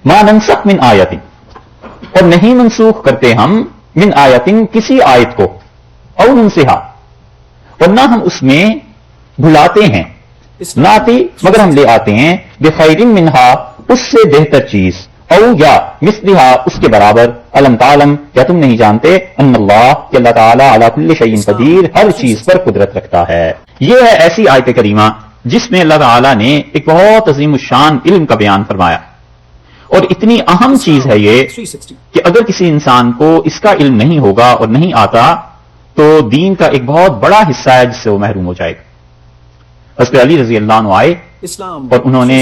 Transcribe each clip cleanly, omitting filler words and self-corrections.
ما ننسخ من آیت، اور نہیں منسوخ کرتے ہم من آیتن کسی آیت کو، او ننسہا، اور نہ ہم اس میں بھلاتے ہیں، نہ آتی مگر ہم لے آتے ہیں، بخیر منہا اس سے بہتر چیز، او یا مثلہا اس کے برابر، علم تعلم یا تم نہیں جانتے، ان اللہ کہ اللہ تعالیٰ علی کل شیء قدیر ہر چیز پر قدرت رکھتا ہے۔ یہ ہے ایسی آیت کریمہ جس میں اللہ تعالیٰ نے ایک بہت عظیم الشان علم کا بیان فرمایا، اور اتنی اہم چیز ہے یہ کہ اگر کسی انسان کو اس کا علم نہیں ہوگا اور نہیں آتا تو دین کا ایک بہت بڑا حصہ ہے جس سے وہ محروم ہو جائے گا۔ حضرت علی رضی اللہ عنہ آئے اور انہوں نے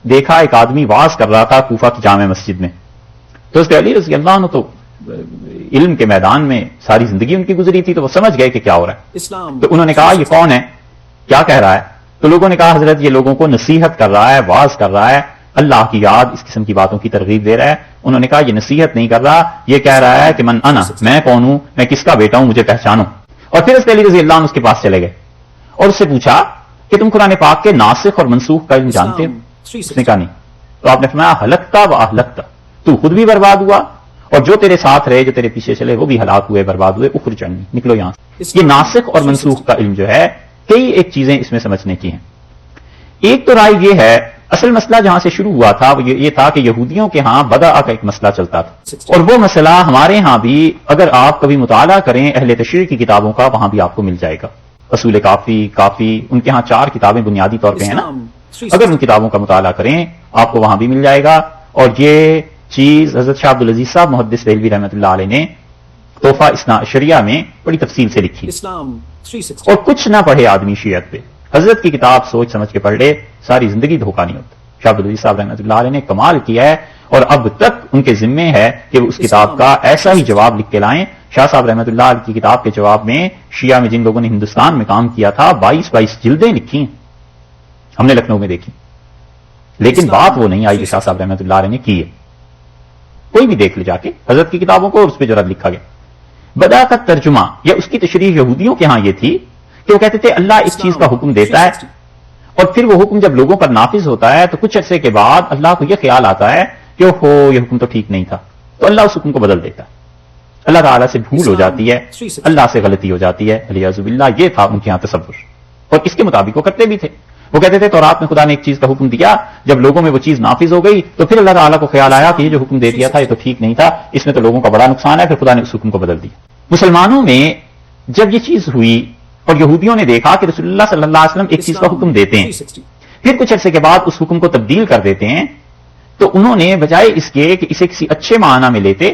دیکھا ایک آدمی واز کر رہا تھا کوفہ کی جامع مسجد میں، تو حضرت علی رضی اللہ عنہ تو علم کے میدان میں ساری زندگی ان کی گزری تھی، تو وہ سمجھ گئے کہ کیا ہو رہا ہے، تو انہوں نے کہا یہ کون ہے، کیا کہہ رہا ہے؟ تو لوگوں نے کہا حضرت یہ لوگوں کو نصیحت کر رہا ہے، واز کر رہا ہے، اللہ کی یاد اس قسم کی باتوں کی ترغیب دے رہا ہے۔ انہوں نے کہا یہ نصیحت نہیں کر رہا، یہ کہہ رہا ہے کہ من انا، میں کون ہوں، میں کس کا بیٹا ہوں، مجھے پہچانو۔ اور پھر حضرت علی رضی اللہ عنہ اس کے پاس چلے گئے اور اس سے پوچھا کہ تم قرآن پاک کے ناسخ اور منسوخ کا علم جانتے ہو؟ اس نے کہا نہیں۔ تو آپ نے فرمایا ہلکتا و اہلکتا، تو خود بھی برباد ہوا اور جو تیرے ساتھ رہے، جو تیرے پیچھے چلے، وہ بھی ہلاک ہوئے، برباد ہوئے، اخرج عنی، نکلو یہاں سے۔ یہ ناسخ اور منسوخ کا علم جو ہے، کئی ایک چیزیں اس میں سمجھنے کی ہیں۔ ایک تو رائے یہ ہے، اصل مسئلہ جہاں سے شروع ہوا تھا وہ یہ تھا کہ یہودیوں کے ہاں بدع کا ایک مسئلہ چلتا تھا، اور وہ مسئلہ ہمارے ہاں بھی اگر آپ کبھی مطالعہ کریں اہل تشریح کی کتابوں کا، وہاں بھی آپ کو مل جائے گا۔ اصول کافی ان کے ہاں 4 کتابیں بنیادی طور پہ ہیں نا، اگر ان کتابوں کا مطالعہ کریں آپ کو وہاں بھی مل جائے گا۔ اور یہ چیز حضرت شاہ عبدالعزیز صاحب محدث دہلوی رحمۃ اللہ علیہ نے تحفہ اثنا عشریہ میں بڑی تفصیل سے لکھی، اور کچھ نہ پڑھے آدمی شیعت پہ، حضرت کی کتاب سوچ سمجھ کے پڑھ لے، ساری زندگی دھوکہ نہیں ہوتا۔ شاہ عبدالعزیز صاحب رحمۃ اللہ علیہ نے کمال کیا ہے، اور اب تک ان کے ذمے ہے کہ وہ اس کتاب کا ایسا ہی جواب لکھ کے لائیں۔ شاہ صاحب رحمۃ اللہ علیہ کی کتاب کے جواب میں شیعہ میں جن لوگوں نے ہندوستان میں کام کیا تھا 22 جلدیں لکھی ہیں، ہم نے لکھنؤ میں دیکھی، لیکن بات وہ نہیں آئی جو شاہ صاحب رحمۃ اللہ علیہ نے کی ہے۔ کوئی بھی دیکھ لے جا کے حضرت کی کتابوں کو، اور اس پہ جو رد لکھا گیا۔ بدع کا ترجمہ یا اس کی تشریح یہودیوں کے ہاں یہ تھی کہ وہ کہتے تھے اللہ اس چیز کا حکم دیتا ہے، اور پھر وہ حکم جب لوگوں پر نافذ ہوتا ہے تو کچھ عرصے کے بعد اللہ کو یہ خیال آتا ہے کہ یہ حکم تو ٹھیک نہیں تھا، تو اللہ اس حکم کو بدل دیتا ہے۔ اللہ تعالیٰ سے بھول ہو جاتی ہے، اللہ سے غلطی ہو جاتی ہے، علیہ باللہ۔ یہ تھا ان کے یہاں تصور، اور اس کے مطابق وہ کرتے بھی تھے۔ وہ کہتے تھے تورات میں خدا نے ایک چیز کا حکم دیا، جب لوگوں میں وہ چیز نافذ ہو گئی تو پھر اللہ تعالیٰ کو خیال آیا کہ یہ جو حکم دے دیا تھا یہ تو ٹھیک نہیں تھا، اس میں تو لوگوں کا بڑا نقصان ہے، پھر خدا نے اس حکم کو بدل دیا۔ مسلمانوں میں جب یہ چیز ہوئی اور یہودیوں نے دیکھا کہ رسول اللہ صلی اللہ علیہ وسلم ایک چیز کا حکم دیتے ہیں، پھر کچھ عرصے کے بعد اس حکم کو تبدیل کر دیتے ہیں، تو انہوں نے بجائے اس کے کہ اسے کسی اچھے معنی میں لیتے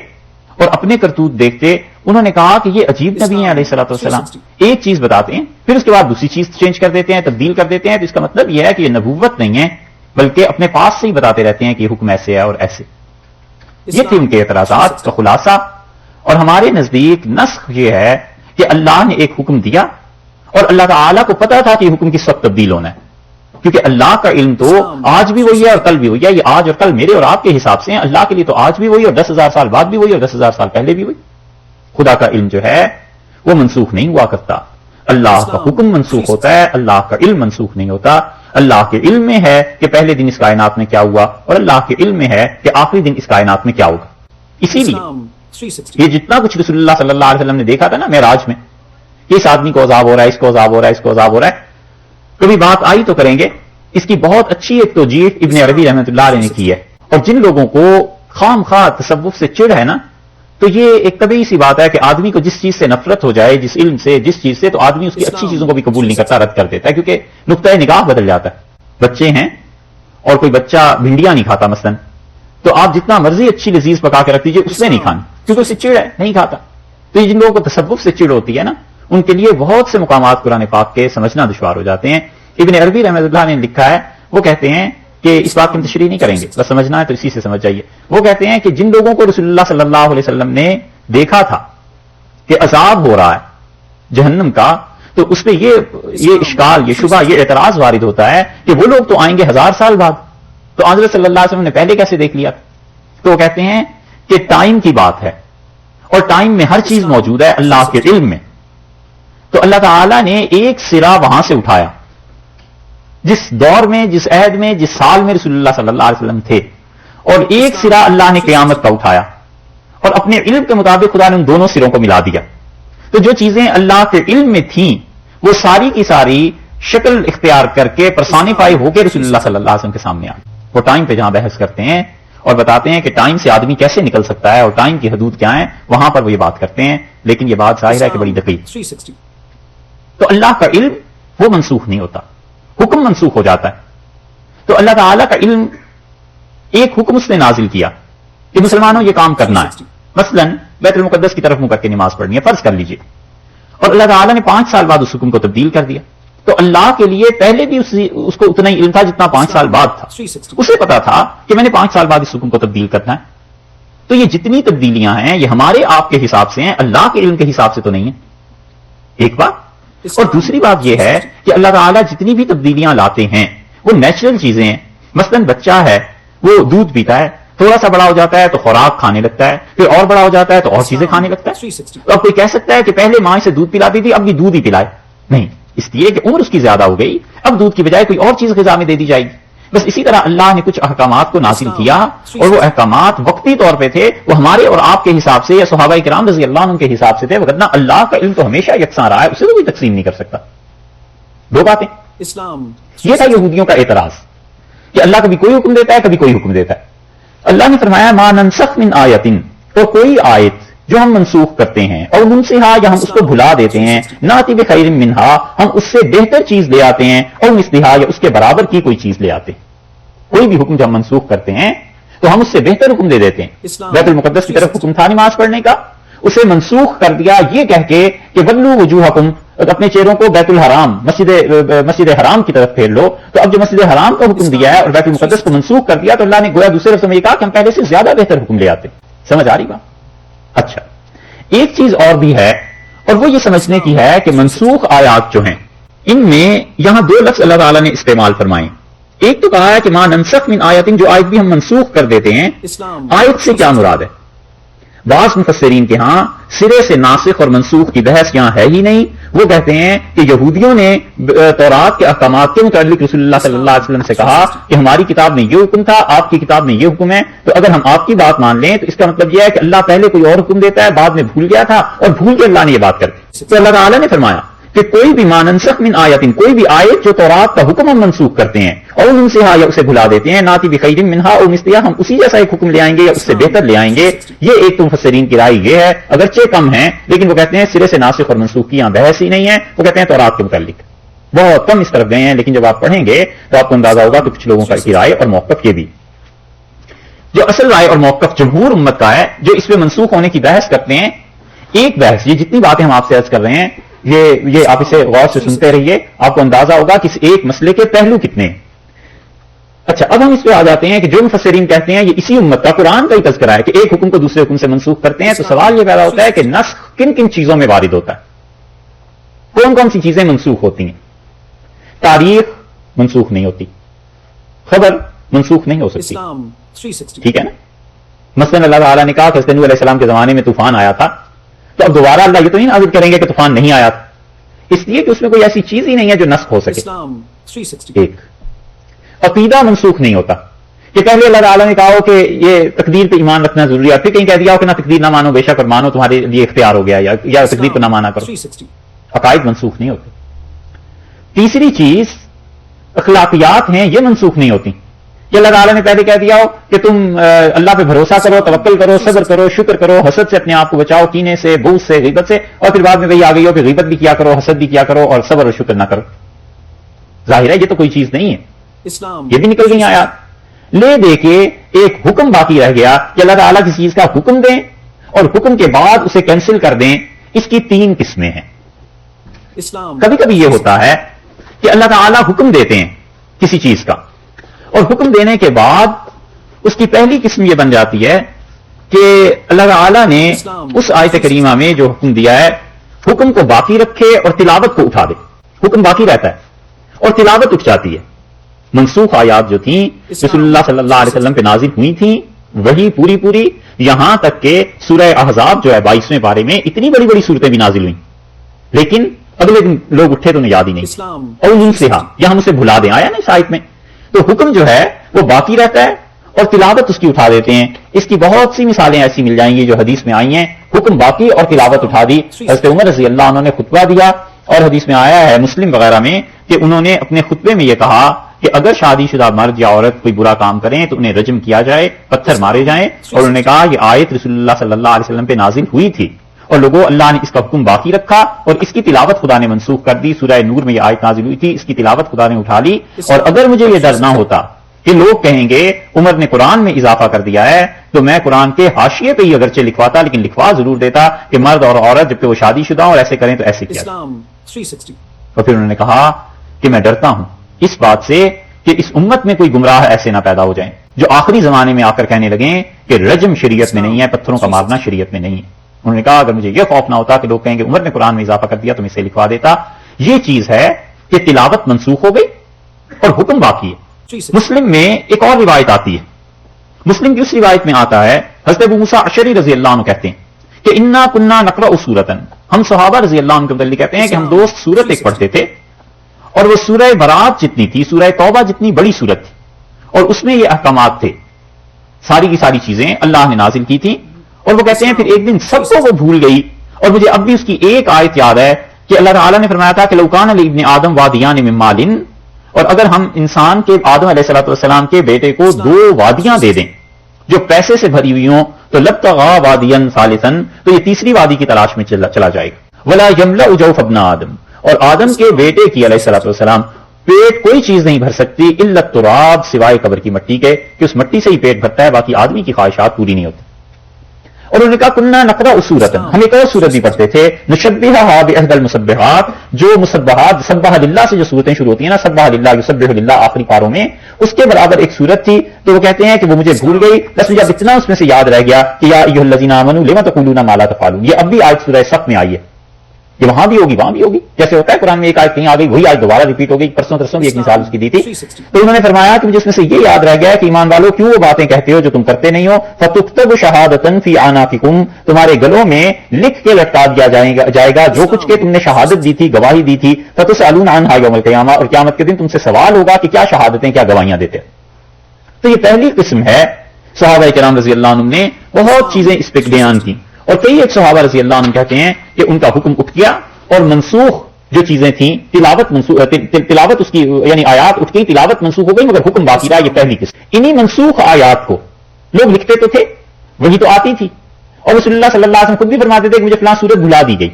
اور اپنے کرتوت دیکھتے، انہوں نے کہا کہ یہ عجیب نبی ہیں علیہ الصلوۃ والسلام، ایک چیز بتاتے ہیں پھر اس کے بعد دوسری چیز چینج کر دیتے ہیں، تبدیل کر دیتے ہیں، تو اس کا مطلب یہ ہے کہ یہ نبوت نہیں ہے، بلکہ اپنے پاس سے ہی بتاتے رہتے ہیں کہ یہ حکم ایسے ہے اور ایسے۔ یہ تھے ان کے اعتراضات کا خلاصہ۔ اور ہمارے نزدیک نسخ یہ ہے کہ اللہ نے ایک حکم دیا اور اللہ تعالیٰ کو پتا تھا کہ یہ حکم کس وقت تبدیل ہونا ہے، کیونکہ اللہ کا علم تو آج بھی وہی ہے اور کل بھی وہی ہے، یہ آج اور کل میرے اور آپ کے حساب سے ہیں، اللہ کے لیے تو آج بھی وہی اور 10,000 سال بعد بھی وہی اور 10,000 سال پہلے بھی وہی۔ خدا کا علم جو ہے وہ منسوخ نہیں ہوا کرتا، اللہ کا حکم منسوخ ہوتا ہے، اللہ کا علم منسوخ نہیں ہوتا۔ اللہ کے علم میں ہے کہ پہلے دن اس کائنات میں کیا ہوا، اور اللہ کے علم میں ہے کہ آخری دن اس کائنات میں کیا ہوگا۔ اسی لیے یہ جتنا کچھ رسول اللہ صلی اللہ علیہ وسلم نے دیکھا تھا نا معراج میں، کہ اس آدمی کو عذاب ہو رہا ہے، اس کو عذاب ہو رہا ہے، اس کو عذاب ہو رہا ہے، کبھی بات آئی تو کریں گے۔ اس کی بہت اچھی ایک توجیہ ابن عربی رحمۃ اللہ علیہ نے کی ہے، اور جن لوگوں کو خام خواہ تصوف سے چڑ ہے نا، تو یہ ایک طبیعی سی بات ہے کہ آدمی کو جس چیز سے نفرت ہو جائے، جس علم سے، جس چیز سے، تو آدمی اس کی اچھی چیزوں کو بھی قبول نہیں کرتا، رد کر دیتا ہے، کیونکہ نقطۂ نگاہ بدل جاتا ہے۔ بچے ہیں اور کوئی بچہ بھنڈیاں نہیں کھاتا مثلا، تو آپ جتنا مرضی اچھی لذیذ پکا کے رکھ دیجیے، اس نے نہیں کھانی کیونکہ اسے چڑ ہے، نہیں کھاتا۔ تو یہ جن لوگوں کو تصوف سے چڑ ہوتی ہے نا، ان کے لیے بہت سے مقامات قرآن پاک کے سمجھنا دشوار ہو جاتے ہیں۔ ابن عربی رحمۃ اللہ نے لکھا ہے، وہ کہتے ہیں کہ اس بات کی ہم تشریح نہیں کریں گے، بس سمجھنا ہے تو اسی سے سمجھ جائیے۔ وہ کہتے ہیں کہ جن لوگوں کو رسول اللہ صلی اللہ علیہ وسلم نے دیکھا تھا کہ عذاب ہو رہا ہے جہنم کا، تو اس پہ یہ اشکال، یہ شبہ، یہ اعتراض وارد ہوتا ہے کہ وہ لوگ تو آئیں گے 1000 سال بعد، تو حضرت صلی اللہ علیہ وسلم نے پہلے کیسے دیکھ لیا؟ تو وہ کہتے ہیں کہ ٹائم کی بات ہے، اور ٹائم میں ہر چیز موجود ہے اللہ کے علم میں، تو اللہ تعالیٰ نے ایک سرا وہاں سے اٹھایا، جس دور میں، جس عہد میں، جس سال میں رسول اللہ صلی اللہ علیہ وسلم تھے، اور ایک سرا اللہ نے قیامت کا اٹھایا اور اپنے علم کے مطابق خدا نے ان دونوں سروں کو ملا دیا. تو جو چیزیں اللہ کے علم میں تھیں وہ ساری کی ساری شکل اختیار کر کے پرسانیفائی ہو کے رسول اللہ صلی اللہ علیہ وسلم کے سامنے آئی. وہ ٹائم پہ جہاں بحث کرتے ہیں اور بتاتے ہیں کہ ٹائم سے آدمی کیسے نکل سکتا ہے اور ٹائم کی حدود کیا ہیں، وہاں پر وہ یہ بات کرتے ہیں. لیکن یہ بات ظاہر ہے کہ بڑی دقیق. تو اللہ کا علم وہ منسوخ نہیں ہوتا، حکم منسوخ ہو جاتا ہے. تو اللہ تعالیٰ کا علم ایک حکم اس نے نازل کیا کہ مسلمانوں یہ کام کرنا ہے. مثلا بیت المقدس کی طرف منہ کر کے نماز پڑھنی ہے، فرض کر لیجئے. اور اللہ تعالیٰ نے 5 سال بعد اس حکم کو تبدیل کر دیا. تو اللہ کے لیے پہلے بھی اس کو اتنا ہی علم تھا جتنا 5 سال بعد تھا. اسے پتا تھا کہ میں نے 5 سال بعد اس حکم کو تبدیل کرنا ہے. تو یہ جتنی تبدیلیاں ہیں یہ ہمارے آپ کے حساب سے ہیں، اللہ کے علم کے حساب سے تو نہیں ہے. ایک بات. اور دوسری بات یہ ہے کہ اللہ تعالیٰ جتنی بھی تبدیلیاں لاتے ہیں وہ نیچرل چیزیں ہیں. مثلا بچہ ہے وہ دودھ پیتا ہے، تھوڑا سا بڑا ہو جاتا ہے تو خوراک کھانے لگتا ہے، پھر اور بڑا ہو جاتا ہے تو اور چیزیں کھانے لگتا ہے. تو اب کوئی کہہ سکتا ہے کہ پہلے ماں سے دودھ پلاتی تھی اب بھی دودھ ہی پلائے؟ نہیں، اس لیے کہ عمر اس کی زیادہ ہو گئی، اب دودھ کی بجائے کوئی اور چیز غذا میں دے دی جائے گی. بس اسی طرح اللہ نے کچھ احکامات کو نازل کیا اور وہ احکامات وقتی طور پہ تھے، وہ ہمارے اور آپ کے حساب سے یا صحابہ کرام رضی اللہ عنہ کے حساب سے تھے، وگرنہ اللہ کا علم تو ہمیشہ یکساں رہا ہے، اسے تو کوئی تقسیم نہیں کر سکتا. دو باتیں. اسلام یہ تھا یہودیوں کا اعتراض کہ اللہ کبھی کوئی حکم دیتا ہے کبھی کوئی حکم دیتا ہے. اللہ نے فرمایا ما ننسخ من آیت، اور کوئی آیت جو ہم منسوخ کرتے ہیں اور منسیہا یا ہم اس کو بھلا دیتے ہیں، ناتی بخیر منہا ہم اس سے بہتر چیز لے آتے ہیں، اور مثلہا یا اس کے برابر کی کوئی چیز لے آتے ہیں. کوئی بھی حکم جو ہم منسوخ کرتے ہیں تو ہم اس سے بہتر حکم دے دیتے ہیں. بیت المقدس کی طرف حکم تھا نماز پڑھنے کا، اسے منسوخ کر دیا یہ کہہ کے کہ ولو وجوہکم، اپنے چہروں کو بیت الحرام مسجد حرام کی طرف پھیر لو. تو اب جو مسجد حرام کا حکم دیا ہے اور بیت المقدس کو منسوخ کر دیا تو اللہ نے گویا دوسرے لفظ میں یہ کہا کہ ہم پہلے سے زیادہ بہتر حکم لے آتے. سمجھ آ رہی بات؟ اچھا، ایک چیز اور بھی ہے اور وہ یہ سمجھنے کی ہے کہ منسوخ آیات جو ہیں ان میں یہاں 2 لفظ اللہ تعالیٰ نے استعمال فرمائے. ایک تو کہا ہے کہ ما ننسخ من آیت، جو آیت بھی ہم منسوخ کر دیتے ہیں. آیت سے کیا مراد ہے؟ بعض مفسرین کے ہاں سرے سے ناسخ اور منسوخ کی بحث یہاں ہے ہی نہیں. وہ کہتے ہیں کہ یہودیوں نے تورات کے احکامات کے متعلق رسول اللہ صلی اللہ علیہ وسلم سے کہا کہ ہماری کتاب میں یہ حکم تھا، آپ کی کتاب میں یہ حکم ہے، تو اگر ہم آپ کی بات مان لیں تو اس کا مطلب یہ ہے کہ اللہ پہلے کوئی اور حکم دیتا ہے، بعد میں بھول گیا تھا اور بھول کے اللہ نے یہ بات کر دی. تو اللہ تعالیٰ نے فرمایا کہ کوئی بھی ما ننسخ من آیت، کوئی بھی آیت جو تورات کا حکم ہم منسوخ کرتے ہیں اور ان سے یا اسے بھلا دیتے ہیں، ناتی بخیر منہا او مثلہا ہم اسی جیسا ایک حکم لے آئیں گے یا اس سے بہتر لے آئیں گے. یہ ایک تو مفسرین کی رائے یہ ہے، اگرچہ کم ہے لیکن وہ کہتے ہیں سرے سے ناسخ اور منسوخ کی یہاں بحث ہی نہیں ہے. وہ کہتے ہیں تورات کے متعلق بہت کم اس طرف گئے ہیں، لیکن جب آپ پڑھیں گے تو آپ کو اندازہ ہوگا کہ کچھ لوگوں کی رائے اور موقف یہ بھی. جو اصل رائے اور موقف جمہور امت کا ہے جو اس پہ منسوخ ہونے کی بحث کرتے ہیں، ایک بحث یہ جتنی باتیں ہم آپ سے عرض کر رہے ہیں یہ آپ اسے غور سے سنتے رہیے، آپ کو اندازہ ہوگا کہ اس ایک مسئلے کے پہلو کتنے ہیں. اچھا، اب ہم اس پہ آ جاتے ہیں کہ جو مفسرین کہتے ہیں یہ اسی امت کا قرآن کا ہی تذکرہ ہے کہ ایک حکم کو دوسرے حکم سے منسوخ کرتے ہیں. تو سوال یہ پیدا ہوتا ہے کہ نسخ کن کن چیزوں میں وارد ہوتا ہے، کون کون سی چیزیں منسوخ ہوتی ہیں؟ تاریخ منسوخ نہیں ہوتی، خبر منسوخ نہیں ہو سکتی، ٹھیک ہے نا. مثلا اللہ تعالیٰ نے کہا کہ حضرت نوح علیہ السلام کے زمانے میں طوفان آیا تھا، تو اب دوبارہ اللہ یہ تو نہیں نازل کریں گے کہ طوفان نہیں آیا تھا، اس لیے کہ اس میں کوئی ایسی چیز ہی نہیں ہے جو نسخ ہو سکے. ایک عقیدہ منسوخ نہیں ہوتا کہ پہلے اللہ تعالیٰ نے کہا ہو کہ یہ تقدیر پہ ایمان رکھنا ضروری ہے، پھر کہیں کہہ دیا ہو کہ نہ تقدیر نہ مانو بے شک اور مانو تمہارے لیے اختیار ہو گیا، یا تقدیر کو نہ مانا کرو. عقائد منسوخ نہیں ہوتے. تیسری چیز اخلاقیات ہیں، یہ منسوخ نہیں ہوتی کہ اللہ تعالیٰ نے پہلے کہہ دیا ہو کہ تم اللہ پہ بھروسہ کرو، توکل کرو، صبر کرو، شکر کرو، حسد سے اپنے آپ کو بچاؤ، کینے سے، بغض سے، غیبت سے، اور پھر بعد میں وہی آ گئی ہو کہ غیبت بھی کیا کرو، حسد بھی کیا کرو اور صبر اور شکر نہ کرو. ظاہر ہے یہ تو کوئی چیز نہیں ہے، یہ بھی نکل گئی آیات. لے دے کے ایک حکم باقی رہ گیا کہ اللہ تعالیٰ کسی چیز کا حکم دیں اور حکم کے بعد اسے کینسل کر دیں. اس کی 3 قسمیں ہیں. کبھی کبھی یہ ہوتا ہے کہ اللہ تعالیٰ حکم دیتے ہیں کسی چیز کا اور حکم دینے کے بعد اس کی پہلی قسم یہ بن جاتی ہے کہ اللہ تعالیٰ نے اس آیت کریمہ میں جو حکم دیا ہے حکم کو باقی رکھے اور تلاوت کو اٹھا دے. حکم باقی رہتا ہے اور تلاوت اٹھ جاتی ہے. منسوخ آیات جو تھیں رسول اللہ صلی اللہ علیہ وسلم پہ نازل ہوئی تھیں وہی پوری یہاں تک کہ سورہ احزاب جو ہے 22ویں پارے میں اتنی بڑی بڑی صورتیں بھی نازل ہوئیں، لیکن اگلے دن لوگ اٹھے تو انہیں یاد ہی نہیں. اور ان سے یا ہم اسے بھلا دیں، آیا نا اس آیت میں. تو حکم جو ہے وہ باقی رہتا ہے اور تلاوت اس کی اٹھا دیتے ہیں. اس کی بہت سی مثالیں ایسی مل جائیں گی جو حدیث میں آئی ہیں. حکم باقی اور تلاوت اٹھا دی. حضرت عمر رضی اللہ عنہ نے خطبہ دیا اور حدیث میں آیا ہے مسلم وغیرہ میں کہ انہوں نے اپنے خطبے میں یہ کہا کہ اگر شادی شدہ مرد یا عورت کوئی برا کام کریں تو انہیں رجم کیا جائے, پتھر مارے جائیں. اور انہوں نے کہا یہ آیت رسول اللہ صلی اللہ علیہ وسلم پہ نازل ہوئی تھی اور لوگوں اللہ نے اس کا حکم باقی رکھا اور اس کی تلاوت خدا نے منسوخ کر دی. سورہ نور میں یہ آیت نازل ہوئی تھی, اس کی تلاوت خدا نے اٹھا لی. اور اگر مجھے یہ ڈر نہ ہوتا کہ لوگ کہیں گے عمر نے قرآن میں اضافہ کر دیا ہے تو میں قرآن کے حاشیے پہ ہی اگرچہ لکھواتا لیکن لکھوا ضرور دیتا کہ مرد اور عورت جبکہ وہ شادی شدہ اور ایسے کریں تو ایسے کیا. اور پھر انہوں نے کہا کہ میں ڈرتا ہوں اس بات سے کہ اس امت میں کوئی گمراہ ایسے نہ پیدا ہو جائیں جو آخری زمانے میں آ کر کہنے لگیں کہ رجم شریعت میں نہیں ہے, پتھروں کا مارنا شریعت میں نہیں ہے. انہوں نے کہا اگر مجھے یہ خوف نہ ہوتا کہ لوگ کہیں گے عمر نے قرآن میں اضافہ کر دیا تو میں اسے لکھوا دیتا. یہ چیز ہے کہ تلاوت منسوخ ہو گئی اور حکم باقی ہے. مسلم میں ایک اور روایت آتی ہے. مسلم کی اس روایت میں آتا ہے حضرت ابو موسیٰ اشعری رضی اللہ عنہ کہتے ہیں کہ انا کننا نقرأ سورۃ, ہم صحابہ رضی اللہ عنہ کے متعلق کہتے ہیں کہ ہم دوست سورت ایک پڑھتے تھے اور وہ سورہ برات جتنی تھی, سورہ توبہ جتنی بڑی سورت تھی اور اس میں یہ احکامات تھے, ساری کی ساری چیزیں اللہ نے نازل کی تھی. اور وہ کہتے ہیں پھر ایک دن سب کو وہ بھول گئی اور مجھے اب بھی اس کی ایک آیت یاد ہے کہ اللہ تعالیٰ نے فرمایا تھا کہ لو کان لابن آدم وادیان من مال, اور اگر ہم انسان کے آدم علیہ الصلوۃ والسلام کے بیٹے کو 2 وادیاں دے دیں جو پیسے سے بھری ہوئی ہوں تو لبتغا وادیا ثالثا, تو یہ تیسری وادی کی تلاش میں چلا جائے گا. ولا یملأ جوف ابن آدم, اور آدم کے بیٹے کی علیہ الصلوۃ والسلام پیٹ کوئی چیز نہیں بھر سکتی الا التراب, سوائے قبر کی مٹی کے, کہ اس مٹی سے ہی پیٹ بھرتا ہے, باقی آدمی کی خواہشات پوری نہیں ہوتی. اور انہوں نے کہا کننا نقرأ سورۃ, ہم ایک اور سورت بھی پڑھتے تھے نشبہھا باحدى المسبحات, جو مسبحات سبح للہ سے جو سورتیں شروع ہوتی ہیں نا, سبح للہ یسبح للہ آخری پاروں میں, اس کے برابر ایک سورت تھی. تو وہ کہتے ہیں کہ وہ مجھے بھول گئی, بس مجھے اتنا اس میں سے یاد رہ گیا کہ یا ایھا الذین آمنوا لم تقولون ما لا تفعلون. یہ اب بھی آیت سورہ صف میں آئی ہے, یہ وہاں بھی ہوگی وہاں بھی ہوگی. جیسے ہوتا ہے قرآن میں ایک آیت کہیں آ گئی وہی آیت دوبارہ ریپیٹ ہو گئی. پرسوں بھی ایک مثال اس کی دی تھی. تو انہوں نے فرمایا کہ مجھے اس میں سے یہ یاد رہ گیا کہ ایمان والو کیوں وہ باتیں کہتے ہو جو تم کرتے نہیں ہو. فتکتب شہادۃ فی اعناقکم, تمہارے گلوں میں لکھ کے لٹکا دیا جائے گا جو کچھ کہ تم نے شہادت دی تھی, گواہی دی تھی. فتسألون عنہا یوم القیامہ, اور قیامت کے دن تم سے سوال ہوگا کہ کیا شہادتیں کیا گواہیاں دیتے. تو یہ پہلی قسم ہے. صحابہ کرام رضی اللہ عنہ نے بہت چیزیں اس پہ بیان کی اور کئی ایک صحابہ رضی اللہ عنہ کہتے ہیں کہ ان کا حکم اٹھ گیا اور منسوخ جو چیزیں تھیں تلاوت اس کی یعنی آیات اٹھ گئی, تلاوت منسوخ ہو گئی مگر حکم باقی رہا. یہ پہلی قسم. انہی منسوخ آیات کو لوگ لکھتے تو تھے, وہی تو آتی تھی, اور رسول اللہ صلی اللہ علیہ وسلم خود بھی فرماتے تھے کہ مجھے فلاں سورت بھلا دی گئی.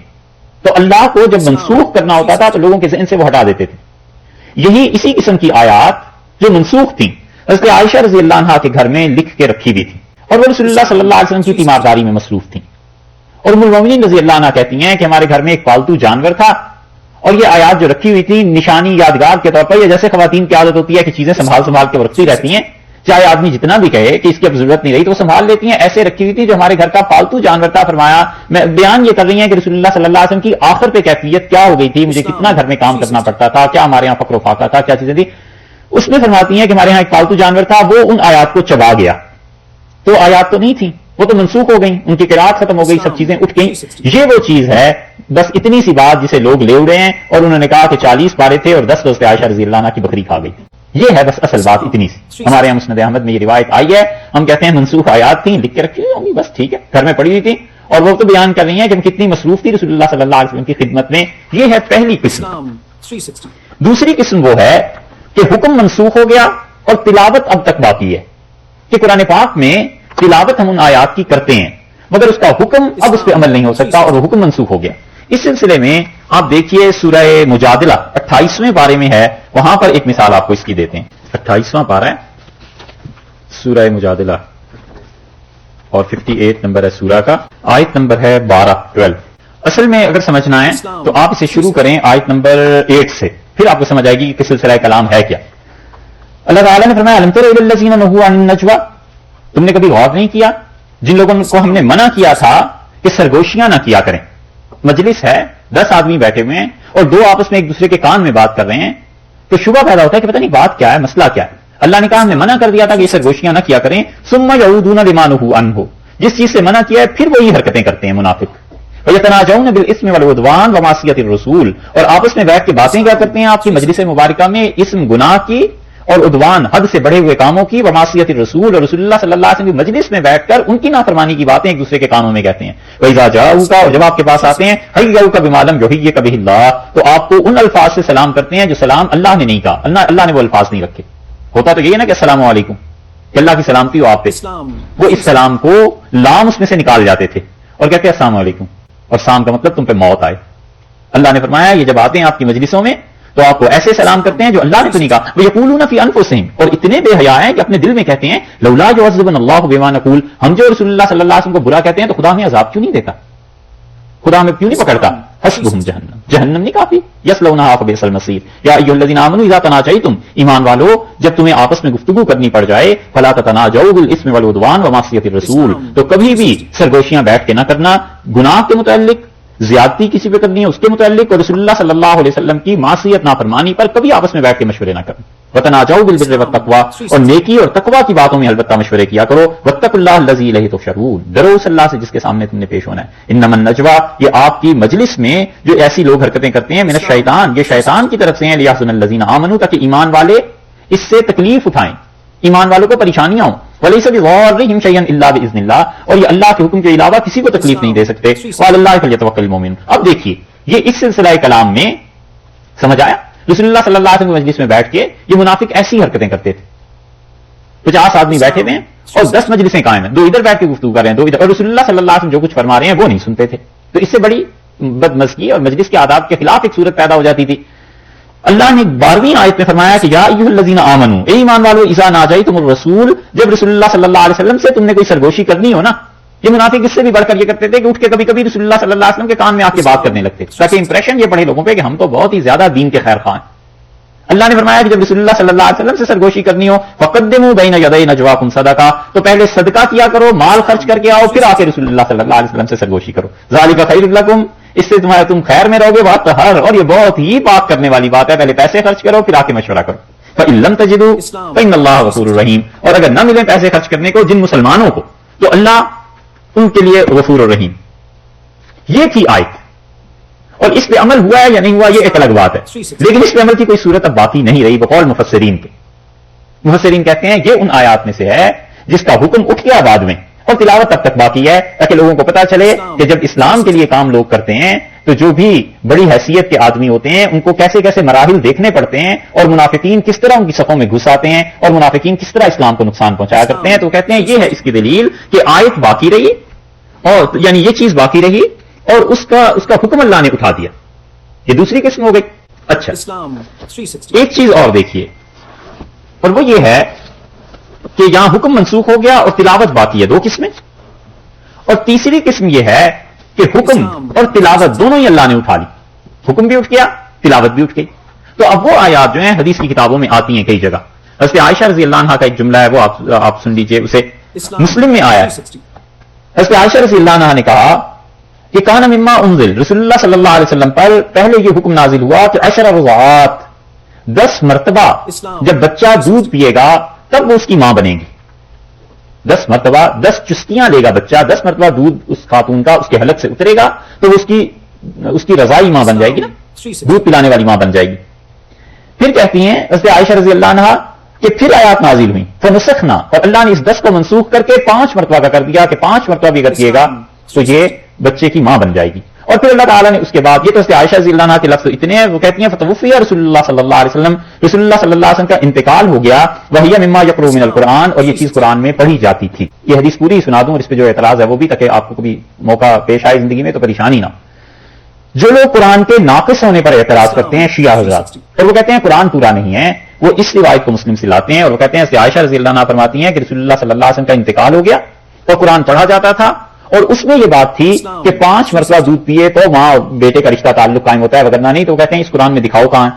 تو اللہ کو جب منسوخ کرنا ہوتا تھا تو لوگوں کے ذہن سے وہ ہٹا دیتے تھے. یہی اسی قسم کی آیات جو منسوخ تھیں حضرت عائشہ رضی اللہ عنہا کے گھر میں لکھ کے رکھی ہوئی تھی اور وہ رسول اللہ صلی اللہ علیہ وسلم کی تیمارداری میں مصروف تھیں. اور ام المؤمنین رضی اللہ عنہا کہتی ہیں کہ ہمارے گھر میں ایک پالتو جانور تھا اور یہ آیات جو رکھی ہوئی تھی نشانی یادگار کے طور پر, یہ جیسے خواتین کی عادت ہوتی ہے کہ چیزیں سنبھال کے رکھتی رہتی ہیں, چاہے آدمی جتنا بھی کہے کہ اس کی اب ضرورت نہیں رہی تو وہ سنبھال لیتی ہیں, ایسے رکھی ہوئی تھی جو ہمارے گھر کا پالتو جانور تھا. فرمایا میں بیان یہ کر رہی ہیں کہ رسول اللہ صلی اللہ علیہ وسلم کی آخر پہ کیفیت کیا ہو گئی تھی, مجھے کتنا گھر میں کام کرنا پڑتا تھا, کیا ہمارے یہاں فقر و فاقہ تھا, کیا چیزیں تھی. اس میں فرماتی ہیں کہ ہمارے یہاں ایک پالتو جانور تھا, وہ ان آیات کو چبا گیا. تو آیات تو نہیں تھی, وہ تو منسوخ ہو گئی, ان کی قرات ختم ہو گئی, سب چیزیں اٹھ گئیں. یہ وہ چیز ہے بس اتنی سی بات جسے لوگ لے اڑے ہیں. اور انہوں نے کہا کہ 40 پارے تھے اور 10 روز عائشہ رضی اللہ عنہا کی بکری کھا گئی. یہ ہے بس اصل بات اتنی سی. ہمارے یہاں مسند احمد میں یہ روایت آئی ہے, ہم کہتے ہیں منسوخ آیات تھیں, لکھ کے رکھی ہوئی ہوں گی, بس ٹھیک ہے, گھر میں پڑی ہوئی تھی. اور وہ تو بیان کر رہی ہیں کہ ہم کتنی مصروف تھی رسول اللہ صلی اللہ علیہ وسلم کی خدمت میں. یہ ہے پہلی قسم. دوسری قسم وہ ہے کہ حکم منسوخ ہو گیا اور تلاوت اب تک باقی ہے, کہ قرآن پاک میں تلاوت ہم ان آیات کی کرتے ہیں مگر اس کا حکم اب اس پہ عمل نہیں ہو سکتا اور وہ حکم منسوخ ہو گیا. اس سلسلے میں آپ دیکھیے سورہ مجادلہ 28ویں پارے میں ہے, وہاں پر ایک مثال آپ کو اس کی دیتے ہیں. 28واں پارہ ہے سورہ مجادلہ اور 58 نمبر ہے سورہ کا, آیت نمبر ہے 12. اصل میں اگر سمجھنا ہے تو آپ اسے شروع کریں آیت نمبر 8 سے, پھر آپ کو سمجھ آئے گی کہ سلسلہ کلام ہے کیا. اللہ تعالیٰ نے فرمایا الم تر الی الذین نہوا عن النجوى, تم نے کبھی غور نہیں کیا جن لوگوں کو ہم نے منع کیا تھا کہ سرگوشیاں نہ کیا کریں. مجلس ہے, 10 آدمی بیٹھے ہوئے ہیں اور 2 آپس میں ایک دوسرے کے کان میں بات کر رہے ہیں, تو شبہ پیدا ہوتا ہے کہ پتہ نہیں بات کیا ہے, مسئلہ کیا ہے. اللہ نے کہا ہم نے منع کر دیا تھا کہ یہ سرگوشیاں نہ کیا کریں. ثم یعودون لما نہوا عنہ, جس چیز سے منع کیا ہے پھر وہی حرکتیں کرتے ہیں منافق. ویتناجون بالاسم والعدوان ومعصیۃ الرسول, اور آپس میں بیٹھ کے باتیں کیا کرتے ہیں آپ کی مجلس مبارکہ میں اسم گناہ کی اور عدوان حد سے بڑھے ہوئے کاموں کی، ومعصیت الرسول اور رسول اللہ صلی اللہ علیہ وسلم کی مجلس میں بیٹھ کر ان کی نافرمانی کی باتیں ایک دوسرے کے کانوں میں کہتے ہیں. وَإِذَا جَاءُوكَ، اور جب آپ کے پاس آتے ہیں، حَيَّوْكَ بِمَا لَمْ يُحْيِّكَ بِهِ اللَّهُ، تو آپ کو ان الفاظ سے سلام کرتے ہیں جو سلام اللہ نے نہیں کہا، اللہ نے وہ الفاظ نہیں رکھے. ہوتا تو یہ ہے نا کہ السلام علیکم، کہ اللہ کی سلامتی ہو آپ پہ. وہ اس سلام کو لام اس میں سے نکال جاتے تھے اور کہتے ہیں السلام علیکم، اور سلام کا مطلب تم پہ موت آئے. اللہ نے فرمایا یہ جب آتے ہیں آپ کی مجلسوں میں تو آپ کو ایسے سلام کرتے ہیں جو اللہ نے تو نہیں کہا. وَيَقُولُونَ فِي أَنفُسِهِمْ، اور اتنے بے حیا ہیں کہ اپنے دل میں کہتے ہیں لولا يُعَذِّبُنَا اللَّهُ بِمَا نَقُولُ، ہم جو رسول اللہ صلی اللہ علیہ وسلم کو برا کہتے ہیں تو خدا ہمیں عذاب کیوں نہیں دیتا، خدا ہمیں کیوں نہیں پکڑتا. حسبهم جہنم، جہنم نہیں کافی، یصلونها فبئس المصیر. یا ایھا الذین آمنوا اذا تناجیتم، ایمان والو جب تمہیں آپس میں گفتگو کرنی پڑ جائے، فلا تتناجوا بالاثم والعدوان ومعصیۃ الرسول، تو کبھی بھی سرگوشیاں بیٹھ کے نہ کرنا گناہ کے متعلق، زیادتی کسی پہ کرنی ہے اس کے متعلق، اور رسول اللہ صلی اللہ علیہ وسلم کی معصیت نافرمانی پر کبھی آپس میں بیٹھ کے مشورے نہ کرنا. وتناجوا بالبر والتقوی، اور نیکی اور تقوی کی باتوں میں البتہ مشورے کیا کرو. واتقوا اللہ الذی الیہ تحشرون، ڈرو اس اللہ سے جس کے سامنے تم نے پیش ہونا ہے. انما النجوى، یہ آپ کی مجلس میں جو ایسی لوگ حرکتیں کرتے ہیں، من الشیطان، یہ شیطان کی طرف سے ہیں، لیحزن الذین آمنوا، تاکہ ایمان والے اس سے تکلیف اٹھائیں، ایمان والوں کو پریشانیاں ہوں. وَلَيْسَ بِضَارِّهِمْ شَيْئًا إِلَّا بِإِذْنِ اللَّهِ، اور یہ اللہ کے حکم کے علاوہ کسی کو تکلیف نہیں دے سکتے. وَعَلَى اللَّهِ فَلْيَتَوَكَّلِ الْمُؤْمِنُونَ. اب دیکھیے یہ اس سلسلہ کلام میں سمجھ آیا، رسول اللہ صلی اللہ علیہ وسلم کی مجلس میں بیٹھ کے یہ منافق ایسی حرکتیں کرتے تھے. 50 آدمی بیٹھے ہوئے ہیں اور 10 مجلسیں قائم ہیں، 2 ادھر بیٹھ کے گفتگو کر رہے ہیں، 2 ادھر، اور رسول اللہ صلی اللہ علیہ وسلم جو کچھ فرما رہے ہیں وہ نہیں سنتے تھے. تو اس سے بڑی بدمزگی اور مجلس کے آداب کے خلاف ایک صورت پیدا ہو جاتی تھی. اللہ نے 12ویں آیت میں فرمایا کہ یا ایھا الذین آمنوا، اے ایمان والو، اذا ناجیتم الرسول، جب رسول اللہ صلی اللہ علیہ وسلم سے تم نے کوئی سرگوشی کرنی ہو نا. یہ منافق اس سے بھی بڑھ کر یہ کرتے تھے کہ اٹھ کے کبھی کبھی رسول اللہ صلی اللہ علیہ وسلم کے کان میں آ کے بات کرنے لگتے تاکہ امپریشن یہ پڑے لوگوں پہ کہ ہم تو بہت ہی زیادہ دین کے خیر خواہ ہیں. اللہ نے فرمایا کہ جب رسول اللہ صلی اللہ علیہ وسلم سے سرگوشی کرنی ہو، فقدموا بین یدی نجواکم صدقہ، تو پہلے صدقہ کیا کرو، مال خرچ کر کے آؤ، پھر آ کے رسول اللہ صلی اللہ علیہ وسلم سے سرگوشی کرو. ذالک خیر لکم، اس سے تم خیر میں رہو گے. وَاطْہَرْ، اور یہ بہت ہی پاک کرنے والی بات ہے، پہلے پیسے خرچ کرو پھر آ کے مشورہ کرو. فَإِن لَمْ تَجِدُوا فَإِنَّ اللَّهَ غَفُورٌ رَحِيمٌ، اور اگر نہ ملیں پیسے خرچ کرنے کو جن مسلمانوں کو، تو اللہ ان کے لیے غفور الرحیم. یہ تھی آیت، اور اس پہ عمل ہوا ہے یا نہیں ہوا یہ ایک الگ بات ہے، لیکن اس پہ عمل کی کوئی صورت اب باقی نہیں رہی بقول مفسرین کے. مفسرین کہتے ہیں یہ ان آیات میں سے ہے جس کا حکم اٹھ گیا بعد میں اور تلاوت تب تک باقی ہے، تاکہ لوگوں کو پتا چلے کہ جب اسلام کے لیے کام لوگ کرتے ہیں تو جو بھی بڑی حیثیت کے آدمی ہوتے ہیں ان کو کیسے کیسے مراحل دیکھنے پڑتے ہیں، اور منافقین کس طرح ان کی صفوں میں گھس آتے ہیں، اور منافقین کس طرح اسلام کو نقصان پہنچایا کرتے ہیں. تو کہتے ہیں یہ ہے اس کی دلیل کہ آیت باقی رہی، اور یعنی یہ چیز باقی رہی اور اس کا حکم اللہ نے اٹھا دیا. یہ دوسری قسم ہو گئی. اچھا ایک چیز اور دیکھیے، اور وہ یہ ہے کہ یہاں حکم منسوخ ہو گیا اور تلاوت باقی ہے، 2 قسمیں. اور تیسری قسم یہ ہے کہ حکم اور تلاوت دونوں ہی اللہ نے اٹھا لی، حکم بھی اٹھ گیا، تلاوت بھی اٹھ گئی. تو اب وہ آیات جو ہیں حدیث کی کتابوں میں آتی ہیں کئی جگہ. حضرت عائشہ رضی اللہ عنہا کا ایک جملہ ہے، وہ آپ سن لیجئے، اسے مسلم میں آیا ہے. حضرت عائشہ رضی اللہ عنہا نے کہا کہ کان مما انزل، رسول اللہ صلی اللہ علیہ وسلم پر پہلے یہ حکم نازل ہوا کہ 10 رضعات، 10 مرتبہ جب بچہ دودھ پیے گا تب وہ اس کی ماں بنے گی. 10 مرتبہ 10 چسکیاں لے گا بچہ، 10 مرتبہ دودھ اس خاتون کا اس کے حلق سے اترے گا تو وہ اس کی رضائی ماں بن جائے گی نا، دودھ پلانے والی ماں بن جائے گی. پھر کہتی ہیں حضرت عائشہ رضی اللہ عنہا کہ پھر آیات نازل ہوئی فنسخنا، اور اللہ نے اس 10 کو منسوخ کر کے 5 مرتبہ کا کر دیا کہ 5 مرتبہ بھی اگر کیے گا تو یہ بچے کی ماں بن جائے گی. اور پھر اللہ تعالیٰ نے اس کے بعد، یہ تو عائشہ رضی اللہ عنہا کے لفظ اتنے ہیں، وہ کہتی ہیں فتوفی رسول اللہ صلی اللہ علیہ وسلم، رسول اللہ صلی اللہ علیہ وسلم کا انتقال ہو گیا، وہی مما یقرؤ من القرآن، اور یہ چیز قرآن میں پڑھی جاتی تھی. یہ حدیث پوری سنا دوں اور اس پہ جو اعتراض ہے وہ بھی، تاکہ آپ کو کبھی موقع پیش آئے زندگی میں تو پریشانی نہ. جو لوگ قرآن کے ناقص ہونے پر اعتراض کرتے ہیں شیعہ حضرات، اور وہ کہتے ہیں قرآن پورا نہیں ہے، وہ اس روایت کو مسلم سے لاتے ہیں اور وہ کہتے ہیں عائشہ رضی اللہ عنہا فرماتی ہیں کہ رسول اللہ صلی اللہ علیہ وسلم کا انتقال ہو گیا اور قرآن پڑھا جاتا تھا، اور اس میں یہ بات تھی کہ 5 مرتبہ دودھ پیے تو ماں بیٹے کا رشتہ تعلق قائم ہوتا ہے، وگرنہ نہیں. تو کہتے ہیں اس قرآن میں دکھاؤ کہاں ہے.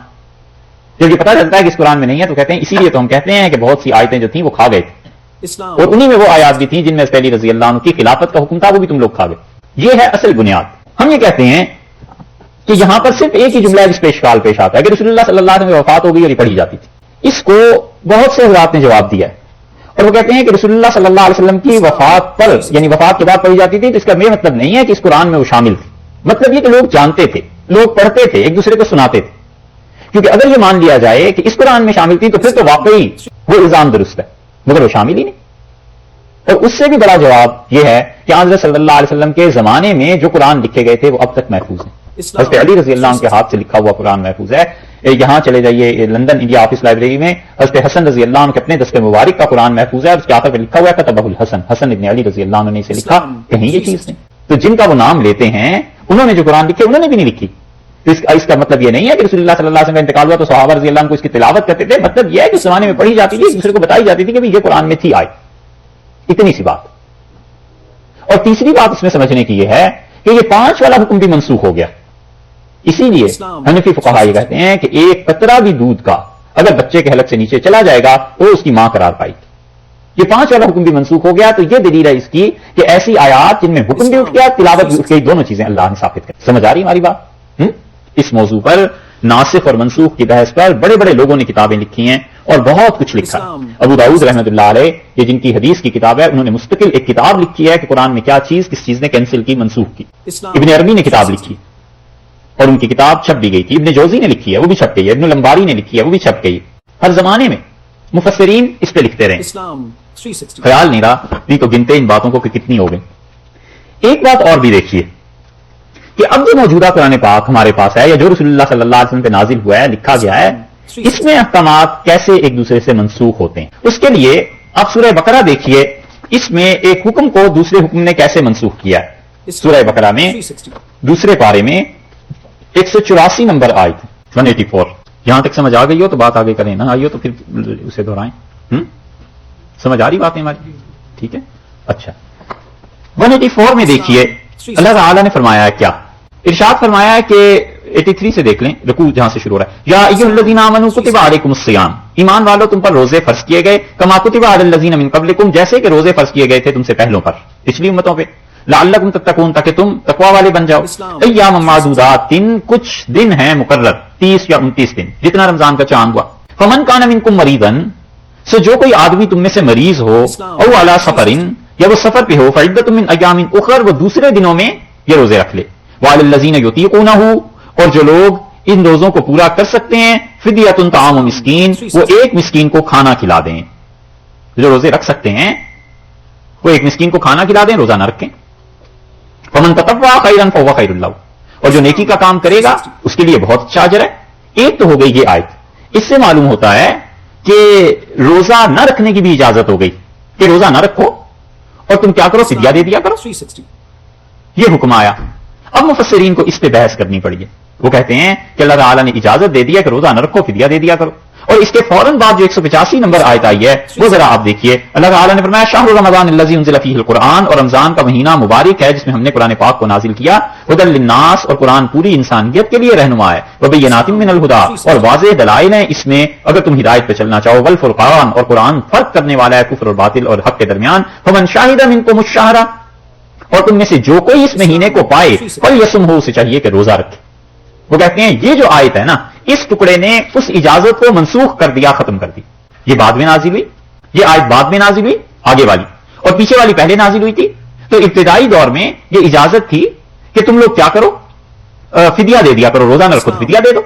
جب یہ پتہ چلتا ہے کہ اس قرآن میں نہیں ہے تو کہتے ہیں اسی لیے تو ہم کہتے ہیں کہ بہت سی آیتیں جو تھیں وہ کھا گئے تھے، اور انہی میں وہ آیات بھی تھیں جن میں پہلی رضی اللہ عنہ کی خلافت کا حکم تھا، وہ بھی تم لوگ کھا گئے. یہ ہے اصل بنیاد. ہم یہ کہتے ہیں کہ یہاں پر صرف ایک ہی جملہ جس پہ اشکال پیش آتا ہے کہ رسول اللہ صلی اللہ علیہ وسلم کی وفات ہو گئی اور یہ پڑھی جاتی تھی. اس کو بہت سے حضرات نے جواب دیا ہے اور وہ کہتے ہیں کہ رسول اللہ صلی اللہ علیہ وسلم کی وفات پر، یعنی وفات کے بعد پڑھی جاتی تھی، تو اس کا یہ مطلب نہیں ہے کہ اس قرآن میں وہ شامل تھی. مطلب یہ کہ لوگ جانتے تھے، لوگ پڑھتے تھے، ایک دوسرے کو سناتے تھے. کیونکہ اگر یہ مان لیا جائے کہ اس قرآن میں شامل تھی تو پھر تو واقعی وہ الزام درست ہے، مگر وہ شامل ہی نہیں۔ اور اس سے بھی بڑا جواب یہ ہے کہ حضرت صلی اللہ علیہ وسلم کے زمانے میں جو قرآن لکھے گئے تھے وہ اب تک محفوظ ہیں۔ حضرت علی رضی اللہ عنہ کے ہاتھ سے لکھا ہوا قرآن محفوظ ہے۔ یہاں چلے جائیے لندن انڈیا آفس لائبریری میں حضرت حسن رضی اللہ عنہ کے اپنے دست مبارک کا قرآن محفوظ ہے، اور اس کے آخر پہ لکھا ہوا ہے کتبہ الحسن، حسن ابن علی رضی اللہ عنہ نے اسے لکھا، کہیں یہ چیز نہیں۔ تو جن کا وہ نام لیتے ہیں انہوں نے جو قرآن لکھے انہوں نے بھی نہیں لکھی۔ تو اس کا مطلب یہ نہیں ہے کہ رسول اللہ صلی اللہ علیہ وسلم کا انتقال ہوا تو صحابہ رضی اللہ عنہ کو اس کی تلاوت کرتے تھے، مطلب یہ ہے کہ اس زمانے میں پڑھی جاتی تھی، دوسرے کو بتائی جاتی تھی کہ یہ قرآن میں تھی آئی، اتنی سی بات۔ اور تیسری بات اس میں سمجھنے کی یہ ہے کہ یہ 5 والا حکم بھی منسوخ ہو گیا، اسی لیے حنفی فقہا یہ کہتے ہیں کہ ایک قطرہ بھی دودھ کا اگر بچے کے حلق سے نیچے چلا جائے گا تو اس کی ماں قرار پائے گی۔ یہ 5 والا حکم بھی منسوخ ہو گیا، تو یہ دلیل ہے اس کی کہ ایسی آیات جن میں حکم بھی اٹھ گیا، تلاوت بھی اٹھ گئی، دونوں چیزیں اللہ نے ثابت کر۔ سمجھ آ رہی ہماری بات؟ اس موضوع پر ناسخ اور منسوخ کی بحث پر بڑے بڑے لوگوں نے کتابیں لکھی ہیں اور بہت کچھ لکھا ہے۔ ابو داؤد رحمۃ اللہ علیہ، یہ جن کی حدیث کی کتاب ہے، انہوں نے مستقل ایک کتاب لکھی ہے کہ قرآن میں کیا چیز کس چیز نے کینسل کی، منسوخ کی۔ ابن عربی نے کتاب لکھی اور ان کی کتاب چھپ بھی گئی تھی، ابن جوزی نے لکھی ہے وہ بھی چھپ گئی ہے، ابن لمباری نے لکھی ہے وہ بھی چھپ گئی۔ ہر زمانے میں مفسرین اس پہ لکھتے رہے، خیال نہیں رہا، نہیں تو گنتے ان باتوں کو کہ کتنی ہو گئی۔ ایک بات اور بھی دیکھیے کہ اب جو موجودہ قرآن پاک ہمارے پاس ہے یا جو رسول اللہ صلی اللہ علیہ وسلم پہ نازل ہوا ہے، لکھا گیا ہے، اس میں احکامات کیسے ایک دوسرے سے منسوخ ہوتے ہیں۔ اس کے لیے آپ سورہ بقرہ دیکھیے، اس میں ایک حکم کو دوسرے حکم نے کیسے منسوخ کیا ہے۔ سورہ بقرہ میں دوسرے پارے میں 184 نمبر آیت 184، یہاں تک سمجھ آ گئی ہو تو بات آگے کریں، نہ آئی ہو تو پھر اسے دہرائیں۔ سمجھ آ رہی باتیں ہماری؟ ٹھیک ہے، اچھا 184 میں دیکھیے اللہ تعالیٰ نے فرمایا ہے کیا، ارشاد فرمایا ہے کہ 83 سے دیکھ لیں، رکوع جہاں سے شروع ہو رہا ہے، یا ایھا الذین آمنوا کتب علیکم الصیام، ایمان والو تم پر روزے فرض کیے گئے، کما کتب علی الذین من قبلکم، جیسے کہ روزے فرض کیے گئے تھے تم سے پہلوں پر، پچھلی امتوں پہ، لعلکم تتقون، تاکہ تم تقوی والے بن جاؤ۔ ایام معدودات، کچھ دن ہیں مقرر، 30 یا 29 دن، جتنا رمضان کا چاند ہوا۔ فمن کان منکم مریضا، سو جو کوئی آدمی تم میں سے مریض ہو، او علی سفر، یا وہ سفر پہ ہو، فعدۃ من ایام اخر، وہ دوسرے دنوں میں یہ روزے رکھ لے۔ وعلی الذین یطیقونہ، اور جو لوگ ان روزوں کو پورا کر سکتے ہیں، فدیۃ طعام مسکین، وہ ایک مسکین کو کھانا کھلا دیں۔ جو روزے رکھ سکتے ہیں وہ ایک مسکین کو کھانا کھلا دیں، روزہ نہ رکھیں۔ فمن تطوع خیرا فهو خیر له، اور جو نیکی کا کام کرے گا اس کے لیے بہت اچھا اجر ہے۔ ایک تو ہو گئی یہ آیت، اس سے معلوم ہوتا ہے کہ روزہ نہ رکھنے کی بھی اجازت ہو گئی، کہ روزہ نہ رکھو اور تم کیا کرو، فدیہ دے دیا کرو، یہ حکم آیا۔ اب مفسرین کو اس پہ بحث کرنی پڑی ہے، وہ کہتے ہیں کہ اللہ تعالیٰ نے اجازت دے دیا کہ روزہ نہ رکھو، فدیہ دے دیا کرو، اور اس کے فوراً بعد جو 185 نمبر آیت آئی ہے وہ ذرا آپ دیکھیے، اللہ تعالیٰ نے فرمایا شہر رمضان الذی انزل فیہ القرآن، اور رمضان کا مہینہ مبارک ہے جس میں ہم نے قرآن پاک کو نازل کیا، ھدی للناس، اور قرآن پوری انسانیت کے لیے رہنما ہے، وبینات من الہدی، اور واضح دلائل ہیں اس میں اگر تم ہدایت پہ چلنا چاہو، والفرقان، اور قرآن فرق کرنے والا ہے کفر اور باطل اور حق کے درمیان، فمن شاہد منکم الشہر، اور تم میں سے جو کوئی اس مہینے کو پائے، فلیصمہ، اسے چاہیے کہ روزہ رکھے۔ وہ کہتے ہیں یہ جو آیت ہے نا، اس ٹکڑے نے اس اجازت کو منسوخ کر دیا، ختم کر دی۔ یہ بعد میں نازل ہوئی، یہ آیت بعد میں نازل ہوئی آگے والی، اور پیچھے والی پہلے نازل ہوئی تھی۔ تو ابتدائی دور میں یہ اجازت تھی کہ تم لوگ کیا کرو، فدیہ دے دیا کرو، روزہ نہ رکھو تو فدیہ دے دو۔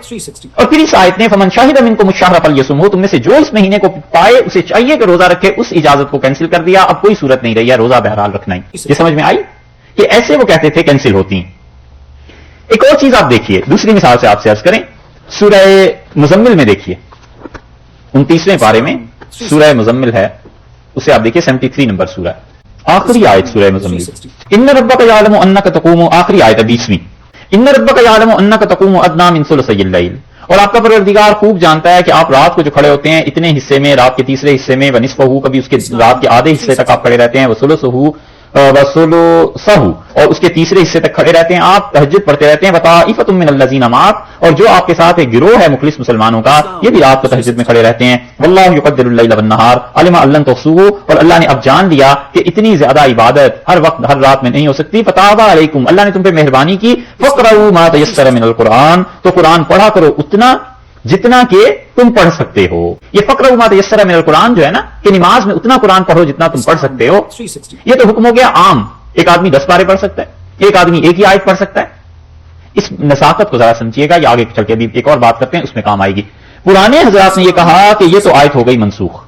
اور پھر اس آیت نے فمن شاہد منکم الشہر فلیصمہ، تم میں سے جو اس مہینے کو پائے اسے چاہیے کہ روزہ رکھے، اس اجازت کو کینسل کر دیا، اب کوئی صورت نہیں رہی ہے، روزہ بہرحال رکھنا ہی۔ یہ سمجھ میں آئی کہ ایسے وہ کہتے تھے کینسل ہوتی ہیں۔ ایک اور چیز آپ دیکھیے، دوسری مثال سے آپ سے عرض کریں، سورہ مزمل میں دیکھیے 29ویں پارے میں سورہ مزمل ہے، اسے آپ دیکھیے 73 نمبر سورہ، آخری آیت سورہ مزمل، ان ربک یعلم انک تقوم، آخری آیت 20ویں، ان ربک یعلم انک تقوم ادنی من ثلثی اللیل، اور آپ کا پروردگار خوب جانتا ہے کہ آپ رات کو جو کھڑے ہوتے ہیں اتنے حصے میں، رات کے تیسرے حصے میں، ونصفہ، کبھی اس کے رات کے آدھے حصے تک آپ کھڑے رہتے ہیں، وثلثہ، اور اس کے تیسرے حصے تک کھڑے رہتے ہیں، آپ تہجد پڑھتے رہتے ہیں، وطائفۃ من الذین معک، اور جو آپ کے ساتھ ایک گروہ ہے مخلص مسلمانوں کا، یہ بھی رات کو تہجد میں کھڑے رہتے ہیں، واللہ یقدر اللیل والنہار علم ان لن تحصوہ، اور اللہ نے اب جان لیا کہ اتنی زیادہ عبادت ہر وقت ہر رات میں نہیں ہو سکتی، فتاب علیکم، اللہ نے تم پہ مہربانی کی، فقرؤوا ما تیسر من القرآن، تو قرآن پڑھا کرو اتنا جتنا کہ تم پڑھ سکتے ہو۔ یہ فقرؤوا ما تیسر من القرآن جو ہے نا، کہ نماز میں اتنا قرآن پڑھو جتنا تم پڑھ سکتے ہو، یہ تو حکم ہو گیا عام، ایک آدمی 10 پارے پڑھ سکتا ہے، ایک آدمی ایک ہی آیت پڑھ سکتا ہے، اس نزاکت کو ذرا سمجھیے گا، یہ آگے چل کے ابھی ایک اور بات کرتے ہیں، اس میں کام آئے گی. پرانے حضرات نے یہ کہا کہ یہ تو آیت ہو گئی منسوخ،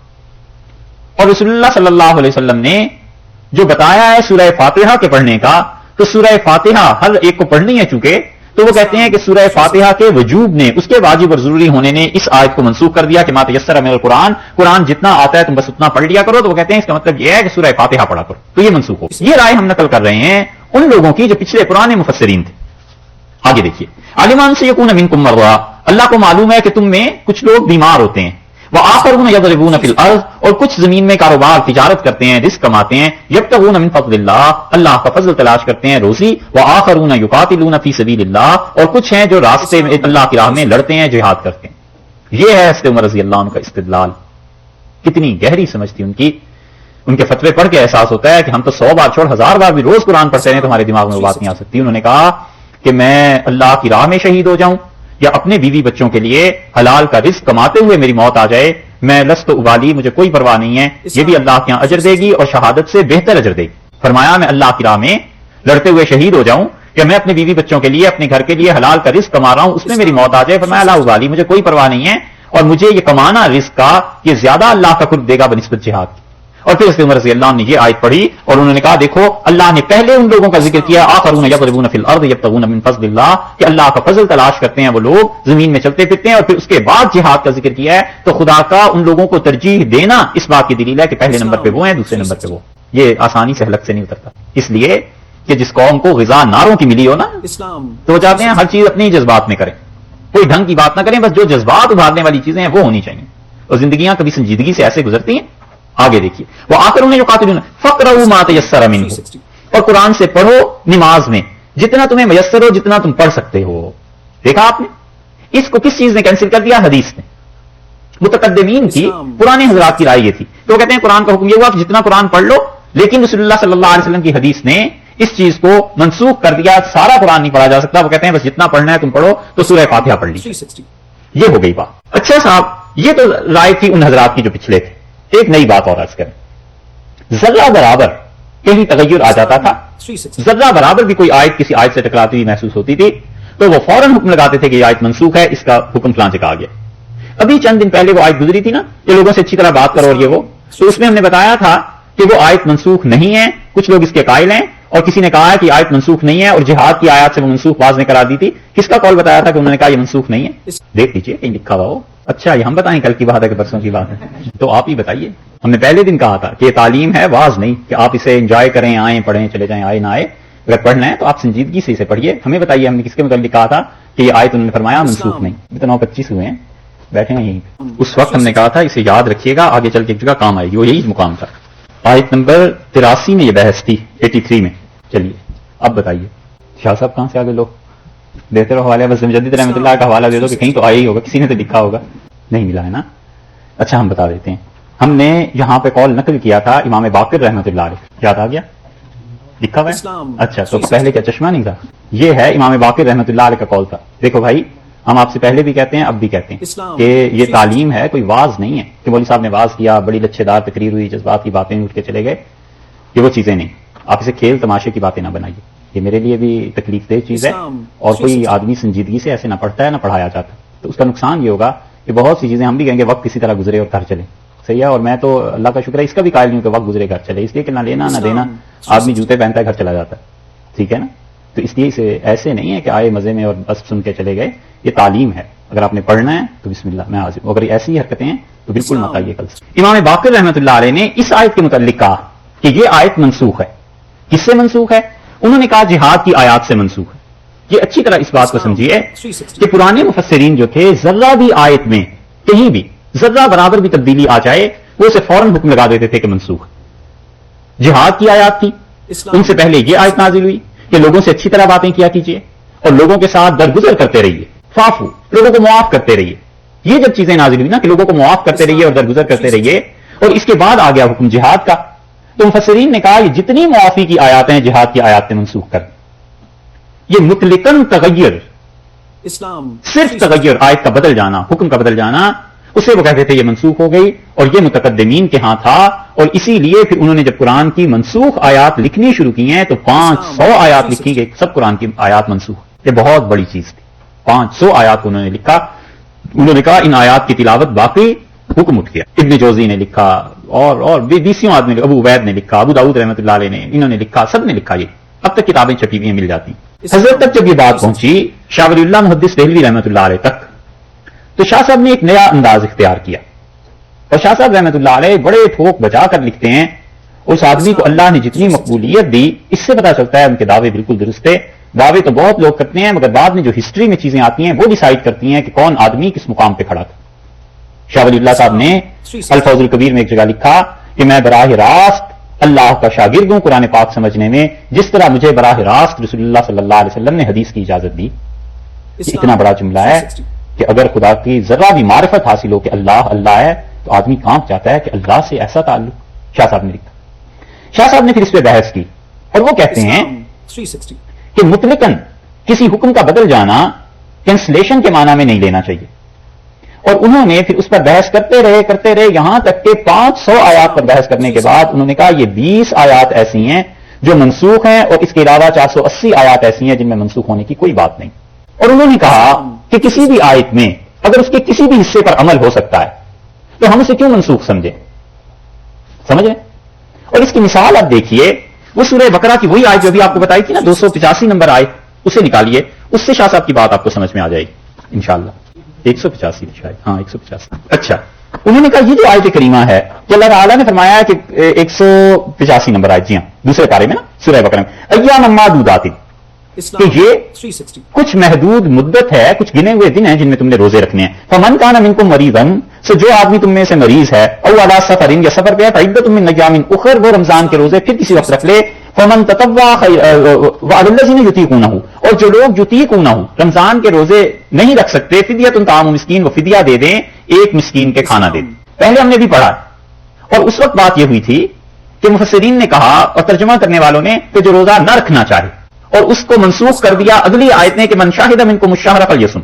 اور رسول اللہ صلی اللہ علیہ وسلم نے جو بتایا ہے سورہ فاتحہ کے پڑھنے کا، تو سورہ فاتحہ ہر ایک کو پڑھنی ہے چونکہ، تو وہ کہتے ہیں کہ سورہ فاتحہ کے وجوب نے، اس کے واجب اور ضروری ہونے نے اس آیت کو منسوخ کر دیا کہ ما تیسر من القرآن، قرآن جتنا آتا ہے تم بس اتنا پڑھ لیا کرو. تو وہ کہتے ہیں اس کا مطلب یہ ہے کہ سورہ فاتحہ پڑھا کرو، تو یہ منسوخ ہو. یہ رائے ہم نقل کر رہے ہیں ان لوگوں کی جو پچھلے پرانے مفسرین تھے. آگے دیکھیے، عالمان سے یکون منکم مرضی، اللہ کو معلوم ہے کہ تم میں کچھ لوگ بیمار ہوتے ہیں. وآخرون یضربون فی الارض، اور کچھ زمین میں کاروبار تجارت کرتے ہیں، رزق کماتے ہیں. یبتغون من فضل اللہ، اللہ کا فضل تلاش کرتے ہیں، روزی. وآخرون یقاتلون فی سبیل اللہ، اور کچھ ہیں جو راستے میں اللہ کی راہ میں لڑتے ہیں، جہاد کرتے ہیں. یہ ہے حضرت عمر رضی اللہ عنہ کا استدلال. کتنی گہری سمجھ تھی ان کی. ان کے فتوے پڑھ کے احساس ہوتا ہے کہ ہم تو 100 بار چھوڑ 1000 بار بھی روز قرآن پڑھتے ہیں، تمہارے دماغ میں وہ بات نہیں آ سکتی. انہوں نے کہا کہ میں اللہ کی راہ میں شہید ہو جاؤں یا اپنے بیوی بچوں کے لیے حلال کا رزق کماتے ہوئے میری موت آ جائے، میں لست ابالی، مجھے کوئی پرواہ نہیں ہے. یہ بھی اللہ کے یہاں اجر دے گی اور شہادت سے بہتر اجر دے گی. فرمایا میں اللہ کی راہ میں لڑتے ہوئے شہید ہو جاؤں یا میں اپنے بیوی بچوں کے لیے، اپنے گھر کے لیے حلال کا رزق کما رہا ہوں، اس میں میری موت آ جائے. فرمایا لا ابالی، مجھے کوئی پرواہ نہیں ہے، اور مجھے یہ کمانا رزق کا یہ زیادہ اللہ کا قرب دے گا بنسبت جہاد کی. اور پھر عمر رضی اللہ عنہ نے یہ آیت پڑھی اور انہوں نے کہا دیکھو اللہ نے پہلے ان لوگوں کا ذکر کیا، آخرون یضربون فی الارض یبتغون من فضل اللہ، کہ اللہ کا فضل تلاش کرتے ہیں وہ لوگ، زمین میں چلتے پھرتے ہیں. اور پھر اس کے بعد جہاد کا ذکر کیا ہے. تو خدا کا ان لوگوں کو ترجیح دینا اس بات کی دلیل ہے کہ پہلے نمبر پہ وہ ہیں، دوسرے نمبر پہ وہ. یہ آسانی سے حلق سے نہیں اترتا، اس لیے کہ جس قوم کو غذا ناروں کی ملی ہو نا، تو وہ چاہتے ہیں ہر چیز اپنے جذبات میں کریں، کوئی ڈھنگ کی بات نہ کریں، بس جو جذبات ابھارنے والی چیزیں ہیں وہ ہونی چاہیے. اور زندگیاں کبھی سنجیدگی سے ایسے گزرتی ہیں. آگے دیکھیے، وہ آخرون یقاتلون فقرؤوا ما تیسر منہ، اور قرآن سے پڑھو نماز میں جتنا تمہیں میسر ہو، جتنا تم پڑھ سکتے ہو. دیکھا آپ نے اس کو کس چیز نے کینسل کر دیا؟ حدیث نے. متقدمین کی پرانے حضرات کی رائے یہ تھی، تو وہ کہتے ہیں قرآن کا حکم یہ ہوا کہ جتنا قرآن پڑھ لو، لیکن رسول اللہ صلی اللہ علیہ وسلم کی حدیث نے اس چیز کو منسوخ کر دیا، سارا قرآن نہیں پڑھا جا سکتا. وہ کہتے ہیں بس جتنا پڑھنا ہے تم پڑھو، تو سورہ فاتحہ پڑھ لی. یہ ہو گئی بات. اچھا صاحب، یہ تو رائے تھی ان حضرات کی جو پچھلے تھے. ایک نئی بات اور عرض کریں، ذرہ برابر کہیں تغیر آ جاتا تھا، ذرہ برابر بھی کوئی آیت کسی آیت سے ٹکراتی ہوئی محسوس ہوتی تھی، تو وہ فوراً حکم لگاتے تھے کہ یہ آیت منسوخ ہے، اس کا حکم فلاں جگہ آ گیا. ابھی چند دن پہلے وہ آیت گزری تھی نا کہ لوگوں سے اچھی طرح بات کرو اور یہ وہ، تو اس میں ہم نے بتایا تھا کہ وہ آیت منسوخ نہیں ہے. کچھ لوگ اس کے قائل ہیں، اور کسی نے کہا ہے کہ آیت منسوخ نہیں ہے، اور جہاد کی آیات سے وہ منسوخ باز نے قرار دی تھی. کس کا قول بتایا تھا کہ انہوں نے کہا یہ منسوخ نہیں ہے؟ دیکھ لیجیے کہیں لکھا ہوا ہو. اچھا یہ ہم بتائیں کل کی بات ہے کہ پرسوں کی بات ہے؟ تو آپ ہی بتائیے. ہم نے پہلے دن کہا تھا کہ یہ تعلیم ہے، واز نہیں کہ آپ اسے انجوائے کریں، آئیں پڑھیں چلے جائیں، آئے نہ آئے. اگر پڑھنا ہے تو آپ سنجیدگی سے اسے پڑھیے. ہمیں بتائیے ہم نے کس کے متعلق کہا تھا کہ یہ آیت انہوں نے فرمایا منسوخ نہیں. ابھی تو 9:25 ہوئے ہیں، بیٹھے ہیں یہیں پہ. اس وقت ہم نے کہا تھا اسے یاد رکھیے گا، آگے چل کے ایک جگہ کام آئے گی. وہ یہی مقام تھا. آیت نمبر 83 میں یہ بحث تھی، 83 میں. چلیے اب بتائیے شاہ صاحب کہاں سے آگے لوگ دیتے رہو حوالے. بس مجدد رحمۃ اللہ کا حوالہ دے دو کہ کہیں تو آیا ہی ہوگا، کسی نے تو لکھا ہوگا. نہیں ملا ہے نا؟ اچھا ہم بتا دیتے ہیں. ہم نے یہاں پہ قول نقل کیا تھا امام باقر رحمۃ اللہ علیہ. یاد آ گیا؟ لکھا ہوا ہے؟ اچھا تو پہلے کیا چشمہ نہیں تھا؟ یہ ہے امام باقر رحمۃ اللہ علیہ کا قول تھا. دیکھو بھائی، ہم آپ سے پہلے بھی کہتے ہیں اب بھی کہتے ہیں کہ یہ تعلیم ہے، کوئی واز نہیں ہے کہ مولوی صاحب نے واز کیا، بڑی لچھے دار تقریر ہوئی، جذبات کی باتیں اٹھ کے چلے گئے. یہ وہ چیزیں نہیں. آپ اسے کھیل تماشے کی باتیں نہ بنائیے. یہ میرے لیے بھی تکلیف دہ چیز ہے، اور کوئی آدمی سنجیدگی سے ایسے نہ پڑھتا ہے نہ پڑھایا جاتا. تو اس کا نقصان یہ ہوگا کہ بہت سی چیزیں ہم بھی کہیں گے وقت کسی طرح گزرے اور گھر چلے. صحیح ہے. اور میں تو اللہ کا شکر ہے اس کا بھی قائل نہیں ہوں کہ وقت گزرے گھر چلے، اس لیے کہ نہ لینا نہ دینا، آدمی جوتے پہنتا ہے گھر چلا جاتا ہے. ٹھیک ہے نا؟ تو اس لیے اسے ایسے نہیں ہے کہ آئے مزے میں اور بس سن کے چلے گئے. یہ تعلیم ہے. اگر آپ نے پڑھنا ہے تو بسم اللہ میں حاضر ہوں. اگر ایسی حرکتیں ہیں تو بالکل مت آئیے کل سے. امام باقر رحمۃ اللہ علیہ نے اس آیت کے متعلق کہا کہ یہ آیت منسوخ ہے. کس سے منسوخ ہے؟ انہوں نے کہا جہاد کی آیات سے منسوخ ہے. یہ اچھی طرح اس بات کو سمجھیے کہ پرانے مفسرین جو تھے ذرہ بھی آیت میں کہیں بھی ذرہ برابر بھی تبدیلی آ جائے وہ اسے فوراً حکم لگا دیتے تھے کہ منسوخ ہے. جہاد کی آیات تھی، ان سے پہلے یہ آیت نازل ہوئی کہ لوگوں سے اچھی طرح باتیں کیا کیجیے اور لوگوں کے ساتھ درگزر کرتے رہیے. فافو، لوگوں کو معاف کرتے رہیے. یہ جب چیزیں نازل ہوئی نا کہ لوگوں کو معاف کرتے رہیے اور درگزر کرتے رہیے، اور اس کے بعد آ گیا حکم جہاد کا، تو مفسرین نے کہا یہ جتنی معافی کی آیات ہیں جہاد کی آیات سے منسوخ کر. یہ مطلقاً تغیر، صرف تغیر، آیت کا بدل جانا، حکم کا بدل جانا، اسے وہ کہتے تھے یہ منسوخ ہو گئی. اور یہ متقدمین کے ہاں تھا، اور اسی لیے پھر انہوں نے جب قرآن کی منسوخ آیات لکھنی شروع کی ہیں تو 500 آیات لکھی گئی، سب قرآن کی آیات منسوخ. یہ بہت بڑی چیز تھی. 500 آیات کو انہوں نے لکھا. انہوں نے کہا ان آیات کی تلاوت باقی حکم اٹھ گیا. ابن جوزی نے لکھا اور بیسیوں آدمی، ابو عبید نے لکھا، ابو داؤد رحمۃ اللہ علیہ نے، انہوں نے لکھا، سب نے لکھا. یہ اب تک کتابیں چھپی ہوئی مل جاتی. حضرت تک جب یہ بات پہنچی شاہ ولی اللہ محدث دہلوی رحمۃ اللہ علیہ تک، تو شاہ صاحب نے ایک نیا انداز اختیار کیا. اور شاہ صاحب رحمۃ اللہ علیہ بڑے ٹھوک بجا کر لکھتے ہیں اس آدمی کو اللہ نے جتنی مقبولیت دی، اس سے پتا چلتا ہے ان کے دعوے بالکل درست ہے. دعوے تو بہت لوگ کرتے ہیں، مگر بعد میں جو ہسٹری میں چیزیں آتی ہیں وہ ڈیسائیڈ کرتی ہیں کہ کون آدمی کس مقام پہ کھڑا تھا. شاہ ولی اللہ صاحب نے الفوز الکبیر میں ایک جگہ لکھا کہ میں براہ راست اللہ کا شاگرد ہوں قرآن پاک سمجھنے میں، جس طرح مجھے براہ راست رسول اللہ صلی اللہ علیہ وسلم نے حدیث کی اجازت دی. اتنا بڑا جملہ ہے کہ اگر خدا کی ذرا بھی معرفت حاصل ہو کہ اللہ اللہ ہے تو آدمی کانپ جاتا ہے کہ اللہ سے ایسا تعلق. شاہ صاحب نے لکھا. شاہ صاحب نے پھر اس پہ بحث کی اور وہ کہتے ہیں کہ مطلقاً کسی حکم کا بدل جانا کینسلیشن کے معنی میں نہیں لینا چاہیے. اور انہوں نے پھر اس پر بحث کرتے رہے یہاں تک کہ 500 آیات پر بحث کرنے کے بعد انہوں نے کہا یہ 20 آیات ایسی ہیں جو منسوخ ہیں اور اس کے علاوہ 480 آیات ایسی ہیں جن میں منسوخ ہونے کی کوئی بات نہیں. اور انہوں نے کہا کہ کسی بھی آیت میں اگر اس کے کسی بھی حصے پر عمل ہو سکتا ہے تو ہم اسے کیوں منسوخ سمجھیں. سمجھیں؟ اور اس کی مثال آپ دیکھیے، وہ سورہ بقرہ کی وہی آیت جو بھی آپ کو بتائی تھی نا، 285 نمبر آیت، اسے نکالیے، اس سے شاہ صاحب کی بات آپ کو سمجھ میں آ جائے گی انشاءاللہ. 185 شاید، ہاں 185. اچھا، انہوں نے کہا یہ جو آیت کریمہ ہے کہ اللہ تعالیٰ نے فرمایا کہ 185 نمبر آیت، جی ہاں دوسرے پارے میں نا سورہ بقرہ میں، ایام معدودات، کہ یہ کچھ محدود مدت ہے، کچھ گنے ہوئے دن ہیں جن میں تم نے روزے رکھنے ہیں. فمن کان منکم مریضا، سو جو آدمی تم میں سے مریض ہے، او علی سفر یا سفر پہ ہے، فعدۃ من ایام اخر، وہ رمضان کے روزے پھر کسی وقت رکھ لے. فمن تطوع وعلی الذین یطیقونہ، اور جو لوگ یطیقونہ رمضان کے روزے نہیں رکھ سکتے، فدیۃ طعام مسکین، وہ فدیہ دے دیں، ایک مسکین کے کھانا دے دیں. پہلے ہم نے بھی پڑھا اور اس وقت بات یہ ہوئی تھی کہ مفسرین نے کہا اور ترجمہ کرنے والوں نے کہ جو روزہ نہ رکھنا چاہے، اور اس کو منسوخ کر دیا اگلی آیت نے کہ من شاہد منکم الشہر فلیصم،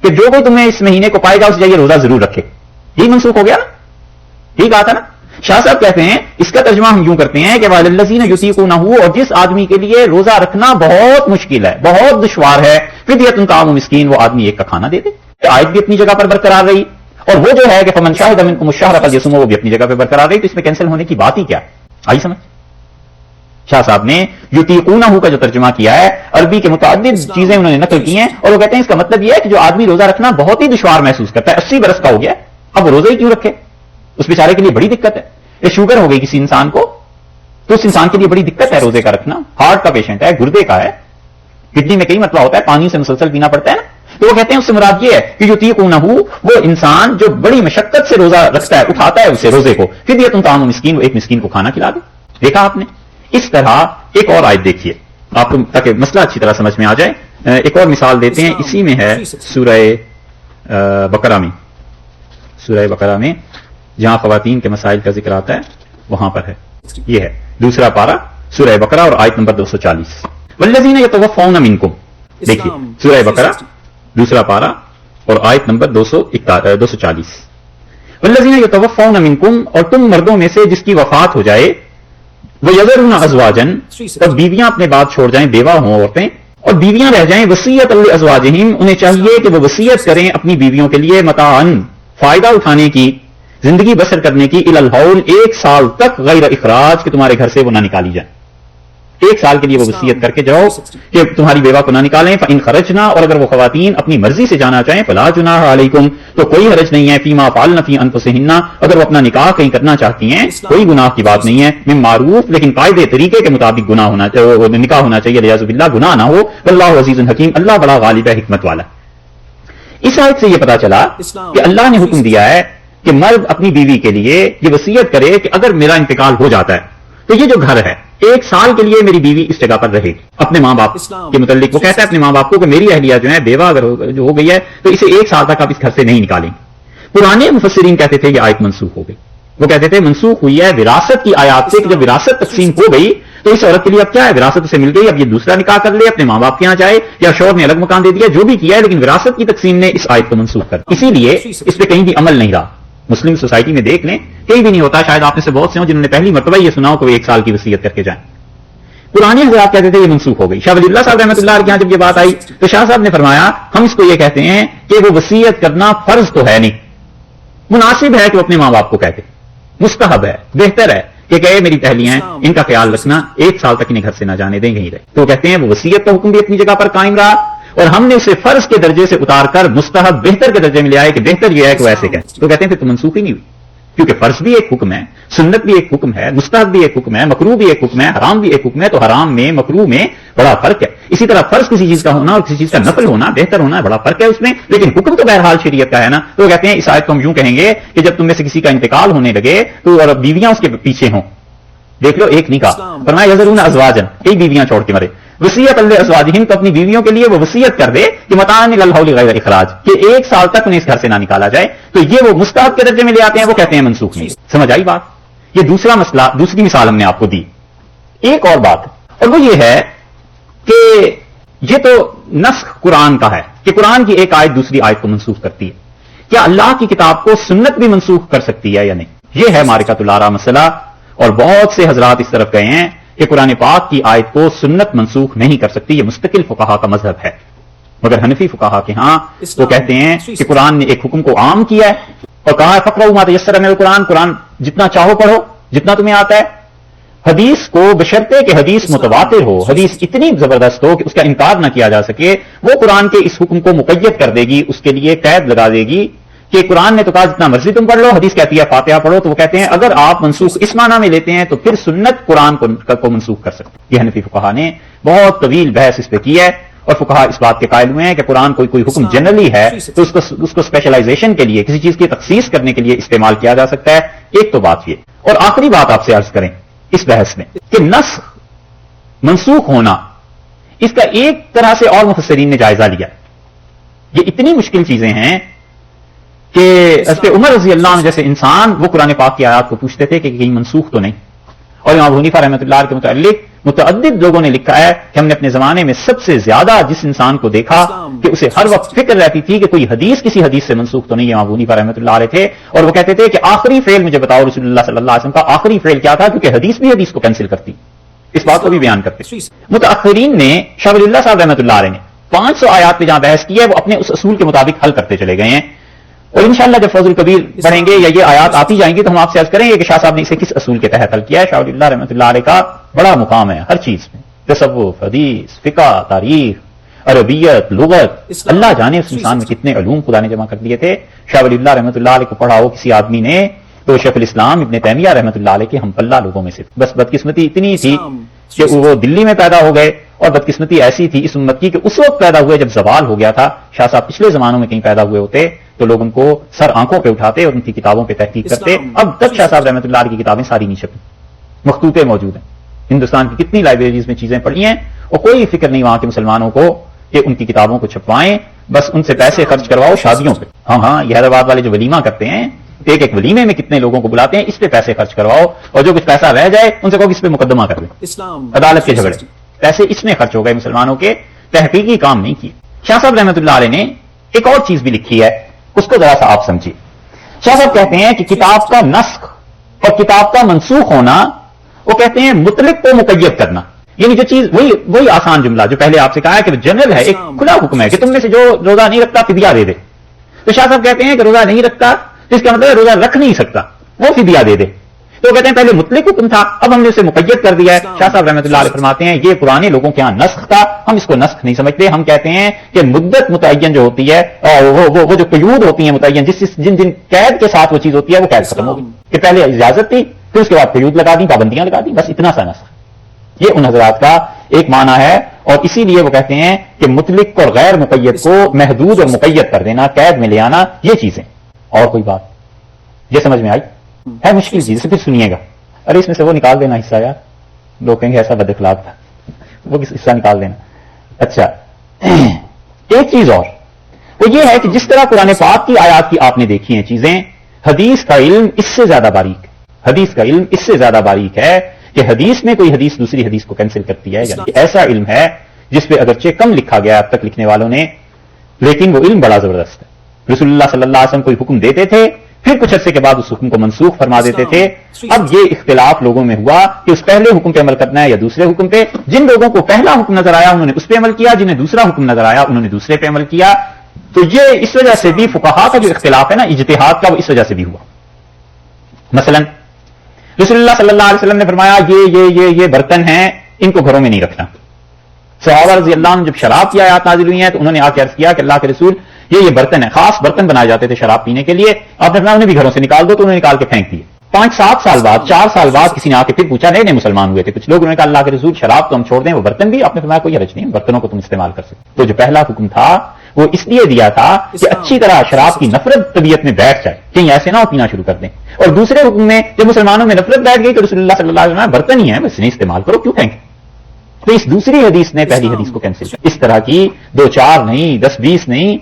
کہ جو کوئی تمہیں اس مہینے کو پائے گا اس جگہ روزہ ضرور رکھے. یہی منسوخ ہو گیا نا، ٹھیک آتا نا. شاہ صاحب کہتے ہیں اس کا ترجمہ ہم یوں کرتے ہیں کہ وعلی الذین یطیقونہ، اور جس آدمی کے لیے روزہ رکھنا بہت مشکل ہے، بہت دشوار ہے، فدیۃ طعام مسکین، وہ آدمی ایک کا کھانا دے دے. آیت بھی اپنی جگہ پر برقرار رہی، اور وہ جو ہے کہ فمن شاہد منکم الشہر فلیصم، وہ بھی اپنی جگہ پہ برقرار رہی. تو اس میں کینسل ہونے کی بات ہی کیا؟ آئی سمجھ؟ شاہ صاحب نے یطیقونہ کا جو ترجمہ کیا ہے، عربی کے متعدد چیزیں انہوں نے نقل کی ہیں، اور وہ کہتے ہیں اس کا مطلب یہ ہے کہ جو آدمی روزہ رکھنا بہت ہی دشوار محسوس کرتا ہے، 80 برس کا ہو گیا، اب وہ روزہ ہی کیوں رکھے؟ اس بیچارے کے لیے بڑی دقت ہے. یہ شوگر ہو گئی کسی انسان کو تو اس انسان کے لیے بڑی دقت ہے روزے کا رکھنا. ہارٹ کا پیشنٹ ہے، گردے کا ہے، کڈنی میں کئی مسئلہ ہوتا ہے، پانی سے مسلسل پینا پڑتا ہے نا. تو وہ کہتے ہیں اس سے مراد یہ ہے کہ یطیقونہ، وہ انسان جو بڑی مشقت سے روزہ رکھتا ہے، اٹھاتا ہے اسے روزے کو، فدیۃ طعام مسکین، وہ ایک مسکین کو کھانا کھلا دے. دیکھا آپ نے؟ اس طرح ایک اور آیت دیکھیے آپ کو تاکہ مسئلہ اچھی طرح سمجھ میں آ جائے. ایک اور مثال دیتے ہیں، اسی میں ہے سورہ بقرہ میں، سورہ بقرہ میں جہاں خواتین کے مسائل کا ذکر آتا ہے وہاں پر ہے. یہ ہے دوسرا پارہ سورہ بقرہ اور آیت نمبر 240. والذین یتوفون منکم، دیکھیے سورہ بقرہ دوسرا پارہ اور آیت نمبر 240. والذین یتوفون منکم، اور تم مردوں میں سے جس کی وفات ہو جائے، وَيَذَرُونَ أَزْوَاجًا، اور بیویاں اپنے بعد چھوڑ جائیں، بیوہ ہوں عورتیں، اور بیویاں رہ جائیں، وصیۃ لِأَزْوَاجِهِمْ، انہیں چاہیے کہ وہ وصیت کریں اپنی بیویوں کے لیے، متاعًا، فائدہ اٹھانے کی، زندگی بسر کرنے کی، الی الحول، 1 سال تک، غیر اخراج، کہ تمہارے گھر سے وہ نہ نکالی جائیں. 1 سال کے لیے وہ وصیت کر کے جاؤ کہ تمہاری بیوہ کو نہ نکالیں. فإن خرجنا، اور اگر وہ خواتین اپنی مرضی سے جانا چاہیں، فلا جناح علیکم، تو کوئی حرج نہیں ہے، فیما فعلن فی انفسہن، اگر وہ اپنا نکاح کہیں کرنا چاہتی ہیں کوئی گناہ کی بات نہیں ہے، من معروف، لیکن قاعدے طریقے کے مطابق گناہ ہونا چاہیے، نکاح ہونا چاہیے، لیاذ باللہ گناہ نہ ہو. واللہ عزیز حکیم، اللہ بڑا غالب ہے، حکمت والا. اس آیت سے یہ پتا چلا کہ اللہ نے حکم دیا ہے کہ مرد اپنی بیوی کے لیے یہ وصیت کرے کہ اگر میرا انتقال ہو جاتا ہے تو یہ جو گھر ہے 1 سال کے لیے میری بیوی اس جگہ پر رہے گی. اپنے ماں باپ کے متعلق وہ کہتا ہے اپنے ماں باپ کو کہ میری اہلیہ جو ہے بیوہ اگر جو ہو گئی ہے تو اسے 1 سال تک آپ اس گھر سے نہیں نکالیں. پرانے مفسرین کہتے تھے یہ آیت منسوخ ہو گئی. وہ کہتے تھے منسوخ ہوئی ہے وراثت کی آیات سے، کہ جب وراثت تقسیم ہو گئی تو اس عورت کے لیے اب کیا ہے، وراثت اسے مل گئی، اب یہ دوسرا نکاح کر لے، اپنے ماں باپ کے یہاں جائے، یا شوہر نے الگ مکان دے دیا، جو بھی کیا ہے، لیکن وراثت کی تقسیم نے اس آیت کو منسوخ کر دیا. اسی لیے اس پہ کہیں بھی عمل نہیں رہا. مسلم سوسائٹی میں دیکھ لیں کہیں بھی نہیں ہوتا. شاید آپ میں سے بہت سے ہوں جنہوں نے پہلی مرتبہ یہ سنا ہو کہ وہ 1 سال کی وصیت کر کے جائیں. پرانے حضرات کہتے تھے یہ منسوخ ہو گئی. شاہ ولی اللہ صاحب رحمۃ اللہ کے یہاں جب یہ بات آئی تو شاہ صاحب نے فرمایا ہم اس کو یہ کہتے ہیں کہ وہ وصیت کرنا فرض تو ہے نہیں, مناسب ہے کہ وہ اپنے ماں باپ کو کہتے, مستحب ہے, بہتر ہے کہ کہے میری پہلیاں ہیں ان کا خیال رکھنا, 1 سال تک انہیں گھر سے نہ جانے دیں, یہیں رہے. تو کہتے ہیں وہ وصیت کا حکم بھی اپنی جگہ پر قائم رہا اور ہم نے اسے فرض کے درجے سے اتار کر مستحب بہتر کے درجے میں لے آئے کہ بہتر یہ ہے کہ وہ ایسے کہیں. تو کہتے ہیں پھر تو منسوخ ہی نہیں ہوئی, کیونکہ فرض بھی ایک حکم ہے, سنت بھی ایک حکم ہے, مستحب بھی ایک حکم ہے, مکروہ بھی ایک حکم ہے, حرام بھی ایک حکم ہے. تو حرام میں مکروہ میں بڑا فرق ہے. اسی طرح فرض کسی چیز کا ہونا اور کسی چیز کا نفل ہونا, بہتر ہونا, بڑا فرق ہے اس میں, لیکن حکم تو بہرحال شریعت کا ہے نا. تو کہتے ہیں اس آیت کو ہم یوں کہیں گے کہ جب تم میں سے کسی کا انتقال ہونے لگے تو اور بیویاں اس کے پیچھے ہوں, دیکھ لو ایک نہیں کہا, فرمایا یذرون ازواجا, ایک بیویاں چھوڑ کے مرے, وصیت ازواجہم, تو اپنی بیویوں کے لیے وہ وصیت کر دے کہ متاعن الی الحول غیر اخراج, کہ 1 سال تک انہیں اس گھر سے نہ نکالا جائے. تو یہ وہ مستحب کے درجے میں لے آتے ہیں, وہ کہتے ہیں منسوخ نہیں. سمجھ آئی بات؟ یہ دوسرا مسئلہ, دوسری مثال ہم نے آپ کو دی. ایک اور بات, اور وہ یہ ہے کہ یہ تو نسخ قرآن کا ہے کہ قرآن کی ایک آیت دوسری آیت کو منسوخ کرتی ہے. کیا اللہ کی کتاب کو سنت بھی منسوخ کر سکتی ہے یا نہیں؟ یہ ہے معرکۃ الآراء مسئلہ, اور بہت سے حضرات اس طرف گئے ہیں کہ قرآن پاک کی آیت کو سنت منسوخ نہیں کر سکتی. یہ مستقل فقہا کا مذہب ہے, مگر حنفی فقہا کے ہاں وہ کہتے ہیں کہ قرآن نے ایک حکم کو عام کیا ہے اور کہا ہے فقرؤوا ما تیسر من القرآن, قرآن جتنا چاہو پڑھو, جتنا تمہیں آتا ہے. حدیث کو بشرطے کہ حدیث متواتر ہو, حدیث اتنی زبردست ہو کہ اس کا انکار نہ کیا جا سکے, وہ قرآن کے اس حکم کو مقید کر دے گی, اس کے لیے قید لگا دے گی کہ قرآن نے تو کہا جتنا مرضی تم پڑھ لو, حدیث کہتی ہے فاتحہ پڑھو. تو وہ کہتے ہیں اگر آپ منسوخ اس معنی میں لیتے ہیں تو پھر سنت قرآن کو منسوخ کر سکتے. یہ حنفی فقہا نے بہت طویل بحث اس پہ کی ہے, اور فقہا اس بات کے قائل ہوئے ہیں کہ قرآن کوئی حکم جنرلی ہے تو اس کو اسپیشلائزیشن کے لیے, کسی چیز کی تخصیص کرنے کے لیے استعمال کیا جا سکتا ہے. ایک تو بات یہ, اور آخری بات آپ سے عرض کریں اس بحث میں کہ نسخ منسوخ ہونا, اس کا ایک طرح سے اور مفسرین نے جائزہ لیا. یہ اتنی مشکل چیزیں ہیں کہ حضرت عمر رضی اللہ عنہ جیسے انسان وہ قرآن پاک کی آیات کو پوچھتے تھے کہ کہیں منسوخ تو نہیں. اور امام ابو حنیفہ رحمۃ اللہ کے متعلق متعدد لوگوں نے لکھا ہے کہ ہم نے اپنے زمانے میں سب سے زیادہ جس انسان کو دیکھا کہ اسے ہر وقت فکر رہتی تھی کہ کوئی حدیث کسی حدیث سے منسوخ تو نہیں, امام ابو حنیفہ رحمۃ اللہ علیہ تھے. اور وہ کہتے تھے کہ آخری فعل مجھے بتاؤ رسول اللہ صلی اللہ علیہ وسلم کا آخری فعل کیا تھا, کیونکہ حدیث بھی حدیث کو کینسل کرتی. اس بات کو بھی بیان کرتے. متاخرین نے, شاہ ولی اللہ صاحب رحمۃ اللہ علیہ نے 500 آیات پہ جہاں بحث کی ہے وہ اپنے اس اصول کے مطابق حل کرتے چلے گئے ہیں. اور انشاءاللہ جب فوز الکبیر پڑھیں گے یا یہ آیات آتی جائیں گی تو ہم آپ سے عرض کریں گے کہ شاہ صاحب نے اسے کس اصول کے تحت حل کیا ہے. شاہ ولی اللہ رحمۃ اللہ علیہ کا بڑا مقام ہے ہر چیز میں, تصوف, حدیث, فقہ, تاریخ, عربیت, لغت, اللہ جانے اس انسان میں کتنے علوم خدا نے جمع کر دیے تھے. شاہ ولی اللہ رحمۃ اللہ علیہ کو پڑھا ہو کسی آدمی نے تو شیخ الاسلام ابن تیمیہ رحمۃ اللہ علیہ کے ہم پلہ لوگوں میں سے. بس بدقسمتی اتنی تھی کہ وہ دلی میں پیدا ہو گئے, اور بدقسمتی ایسی تھی اس امت کی کہ اس وقت پیدا ہوئے جب زوال ہو گیا تھا. شاہ صاحب پچھلے زمانوں میں کہیں پیدا ہوئے ہوتے تو لوگ ان کو سر آنکھوں پہ اٹھاتے اور ان کی کتابوں پہ تحقیق کرتے. اب تک شاہ صاحب رحمۃ اللہ علیہ کی کتابیں ساری نہیں چھپی, مخطوطے موجود ہیں. ہندوستان کی کتنی لائبریریز میں چیزیں پڑھی ہیں, اور کوئی فکر نہیں وہاں کے مسلمانوں کو کہ ان کی کتابوں کو چھپوائیں, بس ان سے پیسے خرچ کرواؤ شادیوں پہ. ہاں یہ حیدرآباد والے جو ولیمہ کرتے ہیں, ایک ولیمے میں کتنے لوگوں کو بلاتے ہیں, اس پہ پیسے خرچ کرواؤ, اور جو کچھ پیسہ رہ جائے ان سے کہو کہ اس پہ مقدمہ کر دیں. عدالت کے جھگڑے, پیسے اس میں خرچ ہو گئے مسلمانوں کے, تحقیقی کام نہیں کیے. شاہ صاحب رحمۃ اللہ علیہ نے ایک اور چیز بھی لکھی ہے, اس کو ذرا سا آپ سمجھیے. شاہ صاحب کہتے ہیں کہ کتاب کا نسخ اور کتاب کا منسوخ ہونا, وہ کہتے ہیں مطلق کو مقید کرنا. یعنی جو چیز وہی آسان جملہ جو پہلے آپ سے کہا ہے کہ جنرل ہے, ایک کھلا حکم ہے کہ تم میں سے جو روزہ نہیں رکھتا فدیہ دے دے. تو شاہ صاحب کہتے ہیں کہ روزہ نہیں رکھتا تو اس کا مطلب ہے روزہ رکھ نہیں سکتا, وہ فدیہ دے دے. تو کہتے ہیں پہلے مطلق حکم تھا, اب ہم نے اسے مقید کر دیا ہے. شاہ صاحب رحمۃ اللہ علیہ فرماتے ہیں یہ پرانے لوگوں کے ہاں نسخ تھا, ہم اس کو نسخ نہیں سمجھتے. ہم کہتے ہیں کہ مدت متعین جو ہوتی ہے, وہ جو قیود ہوتی ہیں متعین, جن قید کے ساتھ وہ چیز ہوتی ہے وہ قید ختم ہوگی. کہ پہلے اجازت تھی, پھر اس کے بعد قیود لگا دی, پابندیاں لگا دی, بس اتنا سا نسخ. یہ ان حضرات کا ایک معنی ہے, اور اسی لیے وہ کہتے ہیں کہ مطلق اور غیر مقید کو محدود اور مقید کر دینا, قید میں لے آنا, یہ چیزیں. اور کوئی بات یہ سمجھ میں آئی ہے؟ مشکل چیز سے پھر سنیے گا. ارے اس میں سے وہ نکال دینا حصہ یار, لوگ کہیں گے ایسا بد اخلاق تھا, وہ حصہ نکال دینا. اچھا ایک چیز اور, وہ یہ ہے کہ جس طرح قرآن پاک کی آیات کی آپ نے دیکھی ہیں چیزیں, حدیث کا علم اس سے زیادہ باریک, حدیث کا علم اس سے زیادہ باریک ہے کہ حدیث میں کوئی حدیث دوسری حدیث کو کینسل کرتی ہے. یعنی ایسا علم ہے جس پہ اگرچہ کم لکھا گیا اب تک لکھنے والوں نے, لیکن وہ علم بڑا زبردست ہے. رسول اللہ صلی اللہ علیہ وسلم کوئی حکم دیتے تھے پھر کچھ عرصے کے بعد اس حکم کو منسوخ فرما دیتے تھے. اب یہ اختلاف لوگوں میں ہوا کہ اس پہلے حکم پہ عمل کرنا ہے یا دوسرے حکم پہ. جن لوگوں کو پہلا حکم نظر آیا انہوں نے اس پہ عمل کیا, جنہیں دوسرا حکم نظر آیا انہوں نے دوسرے پہ عمل کیا. تو یہ اس وجہ سے بھی فقہاء کا جو اختلاف ہے نا اجتہاد کا, وہ اس وجہ سے بھی ہوا. مثلا رسول اللہ صلی اللہ علیہ وسلم نے فرمایا یہ برتن ہیں, ان کو گھروں میں نہیں رکھنا. صحابہ رضی اللہ عنہ جب شراب کی آیات نازل ہوئی ہیں تو انہوں نے آ کے عرض کیا کہ اللہ کے رسول یہ برتن ہے, خاص برتن بنائے جاتے تھے شراب پینے کے لیے, آپ نے فرمایا انہیں بھی گھروں سے نکال دو, تو انہوں نے نکال کے پھینک دیے. 5-7 سال بعد 4 سال بعد کسی نے آ کے پھر پوچھا, نئے مسلمان ہوئے تھے کچھ لوگ, انہوں نے کہا اللہ کے رسول شراب تو ہم چھوڑ دیں, وہ برتن بھی. آپ نے فرمایا کوئی حرج نہیں, برتنوں کو تم استعمال کر سکتے. تو جو پہلا حکم تھا وہ اس لیے دیا تھا کہ اچھی طرح شراب کی نفرت طبیعت میں بیٹھ جائے, کہیں ایسے نہ ہو پینا شروع کر دیں. اور دوسرے حکم میں جب مسلمانوں میں نفرت بیٹھ گئی تو رسول اللہ صلی اللہ علیہ وسلم برتن ہی ہے, بس انہیں استعمال کرو, کیوں پھینکیں. تو اس دوسری حدیث نے پہلی حدیث کو کینسل کیا. اس طرح کی 2-4 نہیں, 10-20 نہیں,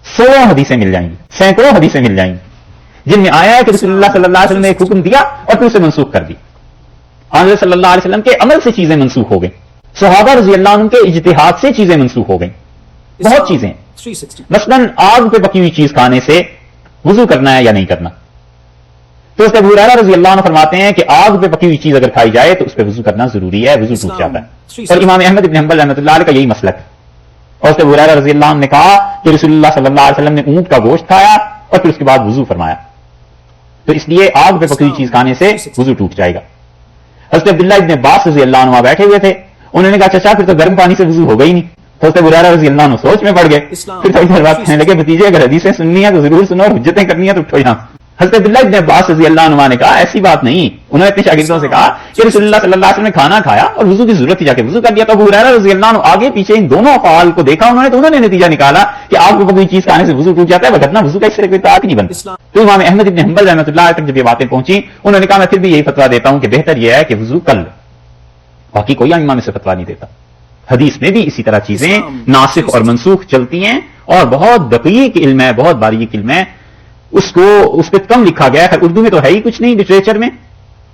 100 حدیثیں مل جائیں گی, سینکڑوں حدیثیں مل جائیں گی جن میں آیا ہے کہ رسول اللہ صلی اللہ علیہ وسلم نے ایک حکم دیا اور پھر اسے منسوخ کر دی. حضرت صلی اللہ علیہ وسلم کے عمل سے چیزیں منسوخ ہو گئیں, صحابہ رضی اللہ عنہ کے اجتہاد سے چیزیں منسوخ ہو گئیں, بہت چیزیں. مثلا آگ پہ پکی ہوئی چیز کھانے سے وضو کرنا ہے یا نہیں کرنا. تو اس ابو ہریرہ رضی اللہ عنہ فرماتے ہیں کہ آگ پہ پکی ہوئی چیز اگر کھائی جائے تو اس پہ وضو کرنا ضروری ہے, وضو ٹوٹ جاتا ہے. اور امام احمد بن حنبل رحمۃ اللہ علیہ کا یہی مسلک ہے. اور اس ابو ہریرہ رضی اللہ عنہ نے کہا کہ رسول اللہ صلی اللہ علیہ وسلم نے اونٹ کا گوشت کھایا اور پھر اس کے بعد وضو فرمایا, تو اس لیے آگ پہ پکی ہوئی چیز کھانے سے وضو ٹوٹ جائے گا. حضرت عبداللہ ابن عباس رضی اللہ عنہ بیٹھے ہوئے تھے, انہوں نے کہا چچا پھر تو گرم پانی سے وضو ہو گئی نہیں. حضرت ابو ہریرہ رضی اللہ عنہ سوچ میں پڑ گئے, پھر تھوڑی دیر بعد کہنے لگے بھتیجے اگر حدیثیں سننی ہے تو ضرور سنو, اور حجتیں کرنی ہے تو اٹھو یہاں. حضرت عبداللہ ابن عباس رضی اللہ عنہ نے کہا ایسی بات نہیں, انہوں نے اپنے شاگردوں سے کہا کہ رسول اللہ صلی اللہ علیہ وسلم نے کھانا کھایا اور وضو کی ضرورت تھی, جا کے وضو کر لیا. تو ابو ہریرہ رضی اللہ عنہ آگے پیچھے ان دونوں افعال کو دیکھا انہوں نے, تو انہوں نے نتیجہ نکالا کہ آپ کو کوئی چیز کھانے سے وضو ٹوٹ جاتا ہے, وگرنہ وضو کا اس سے کوئی تعلق نہیں بنتا. تو امام احمد بن حنبل رحمۃ اللہ تک جب یہ باتیں پہنچی, انہوں نے کہا میں پھر بھی یہی فتویٰ دیتا ہوں کہ بہتر یہ ہے کہ وضو کر لو, باقی کوئی امام اس سے فتویٰ نہیں دیتا. حدیث میں بھی اسی طرح چیزیں ناسخ اور منسوخ چلتی ہیں, اور بہت دقیق علم ہے, بہت باریک علم ہے. اس پہ کم لکھا گیا ہے, اردو میں تو ہے ہی کچھ نہیں لٹریچر میں,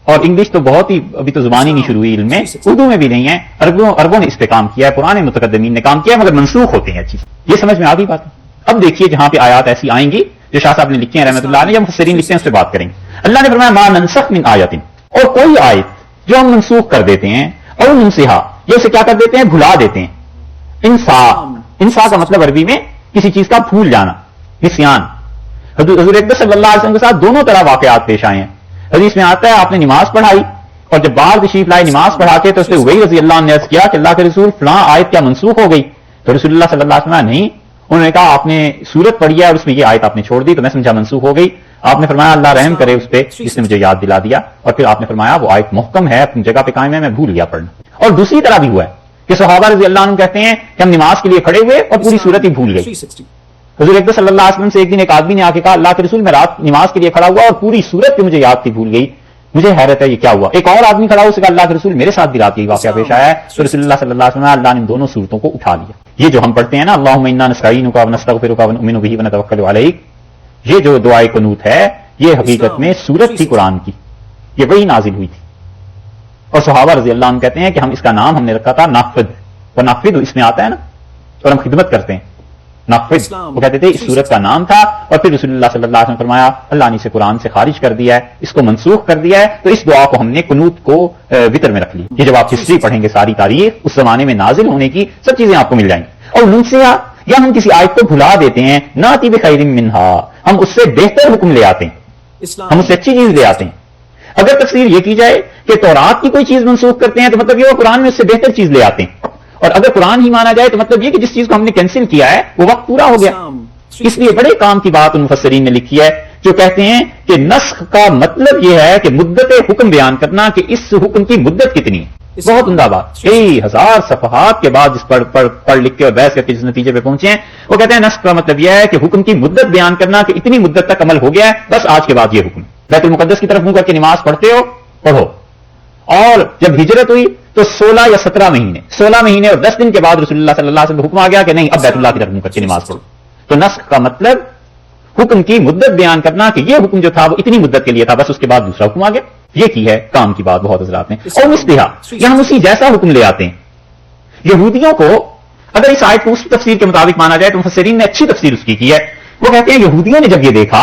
اور انگلش تو بہت ہی ابھی تو زبان ہی نہیں شروع ہوئی علم میں, اردو میں بھی نہیں ہے. عربوں نے اس پہ کام کیا ہے, پرانے متقدمین نے کام کیا ہے, مگر منسوخ ہوتے ہیں چیز. یہ سمجھ میں آ گئی بات. اب دیکھیے جہاں پہ آیات ایسی آئیں گی جو شاہ صاحب نے لکھی ہیں رحمۃ اللہ علیہ, یا مفسرین لکھتے ہیں, اس پہ بات کریں گے. اللہ نے فرمایا ما ننسخ من آیت, اور کوئی آیت جو ہم منسوخ کر دیتے ہیں, اور ننسخا یہ اسے کیا کر دیتے ہیں, بھلا دیتے ہیں. انسا کا مطلب عربی میں کسی چیز کا بھول جانا, نسیان. حضور اکبر صلی اللہ علیہ وسلم کے ساتھ دونوں طرح واقعات پیش آئے ہیں. حدیث میں آتا ہے آپ نے نماز پڑھائی اور جب باہر تشریف لائے نماز پڑھا کے, تو اس نے ابی رضی اللہ عنہ نے عرض کیا کہ اللہ کے رسول فلاں آیت کیا منسوخ ہو گئی؟ تو رسول اللہ صلی اللہ علیہ وسلم نہیں, انہوں نے کہا آپ نے سورت پڑھی ہے اور اس میں یہ آیت آپ نے چھوڑ دی, تو میں سمجھا منسوخ ہو گئی. آپ نے فرمایا اللہ رحم کرے اس پہ جس نے مجھے یاد دلا دیا, اور پھر آپ نے فرمایا وہ آیت محکم ہے, اپنی جگہ پہ قائم ہے, میں بھول گیا پڑھنا. اور دوسری طرح بھی ہوا ہے کہ صحابہ رضی اللہ عنہ کہتے ہیں کہ ہم نماز کے لیے کھڑے ہوئے اور پوری صورت ہی بھول گئی. حضور اکبر صلی اللہ علیہ وسلم سے ایک دن ایک آدمی نے آ کے کہا اللہ کے رسول میں رات نماز کے لیے کھڑا ہوا اور پوری صورت پہ مجھے یاد تھی, بھول گئی, مجھے حیرت ہے یہ کیا ہوا. ایک اور آدمی کھڑا ہوا, اس سے کہا اللہ کے رسول میرے ساتھ بھی رات یہی واقعہ پیش آیا ہے. تو رسول اللہ صلی اللہ علیہ وسلم اللہ نے ان دونوں صورتوں کو اٹھا لیا. یہ جو ہم پڑھتے ہیں نا اللہم انا نستعینک ونستغفرک ونؤمن بہ ونتوکل علیک, یہ جو دعائے قنوت ہے یہ حقیقت میں سورت تھی قرآن کی, یہ وہی نازل ہوئی تھی. اور صحابہ رضی اللہ عنہ کہتے ہیں کہ ہم اس کا نام ہم نے رکھا تھا نافذ, اور نافذ اس میں آتا ہے نا, اور ہم خدمت کرتے ہیں نافذ, وہ کہتے تھے اس سورت کا نام تھا. اور پھر رسول اللہ صلی اللہ علیہ وسلم فرمایا اللہ نے اسے قرآن سے خارج کر دیا ہے, اس کو منسوخ کر دیا ہے, تو اس دعا کو ہم نے قنوت کو وتر میں رکھ لی. یہ جب آپ ہسٹری پڑھیں گے ساری تاریخ اس زمانے میں نازل ہونے کی سب چیزیں آپ کو مل جائیں گی. اور ننسیہ یا ہم کسی آیت کو بھلا دیتے ہیں, ناتی بخیر منہا, ہم اس سے بہتر حکم لے آتے ہیں, ہم اس سے اچھی چیز لے آتے ہیں. اگر تفسیر یہ کی جائے کہ تورات کی کوئی چیز منسوخ کرتے ہیں تو مطلب یہ وہ قرآن میں اس سے بہتر چیز لے آتے ہیں, اور اگر قرآن ہی مانا جائے تو مطلب یہ کہ جس چیز کو ہم نے کینسل کیا ہے وہ وقت پورا ہو گیا. اس لیے بڑے کام کی بات ان مفسرین نے لکھی ہے جو کہتے ہیں کہ نسخ کا مطلب یہ ہے کہ مدت حکم بیان کرنا کہ اس حکم کی مدت کتنی ہے. بہت عمدہ بات, کئی ہزار صفحات کے بعد جس پڑھ لکھ کے اور بحث کر کے جس نتیجے پہ پہنچے ہیں وہ کہتے ہیں نسخ کا مطلب یہ ہے کہ حکم کی مدت بیان کرنا کہ اتنی مدت تک عمل ہو گیا ہے, بس آج کے بعد یہ حکم. بیت المقدس کی طرف منہ کر کے نماز پڑھتے ہو, پڑھو. اور جب ہجرت ہوئی تو 16 یا 17 مہینے اور 10 دن کے بعد رسول اللہ صلی اللہ علیہ وسلم حکم آ گیا کہ نہیں اب بیت اللہ کی طرف منہ کر کے نماز پڑھو. تو نسخ کا مطلب حکم کی مدت بیان کرنا کہ یہ حکم جو تھا وہ اتنی مدت کے لیے تھا, بس اس کے بعد دوسرا حکم آ گیا. یہ کی ہے کام کی بات بہت حضرات نے. اور مصلحہ یا ہم اسی جیسا حکم لے آتے ہیں. یہودیوں کو اگر اس آیت کو اس تفسیر کے مطابق مانا جائے تو مفسرین نے اچھی تفسیر اس کی ہے. وہ کہتے ہیں یہودیوں نے جب یہ دیکھا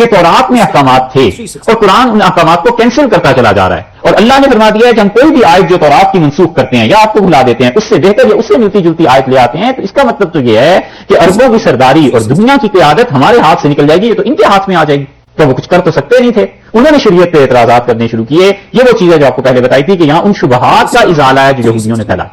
کہ تورات میں احکامات تھے اور قرآن ان احکامات کو کینسل کرتا چلا جا رہا ہے، اور اللہ نے فرما دیا ہے کہ ہم کوئی بھی آیت جو تورات کی منسوخ کرتے ہیں یا آپ کو بھلا دیتے ہیں اس سے بہتر یا اس سے ملتی جلتی آیت لے آتے ہیں، تو اس کا مطلب تو یہ ہے کہ عربوں کی سرداری اور دنیا کی قیادت ہمارے ہاتھ سے نکل جائے گی، یہ تو ان کے ہاتھ میں آ جائے گی۔ تو وہ کچھ کر تو سکتے نہیں تھے، انہوں نے شریعت پہ اعتراضات کرنے شروع کیے۔ یہ وہ چیز ہے جو آپ کو پہلے بتائی تھی کہ یہاں ان شبہات کا ازالہ ہے جو یہودیوں نے پھیلایا۔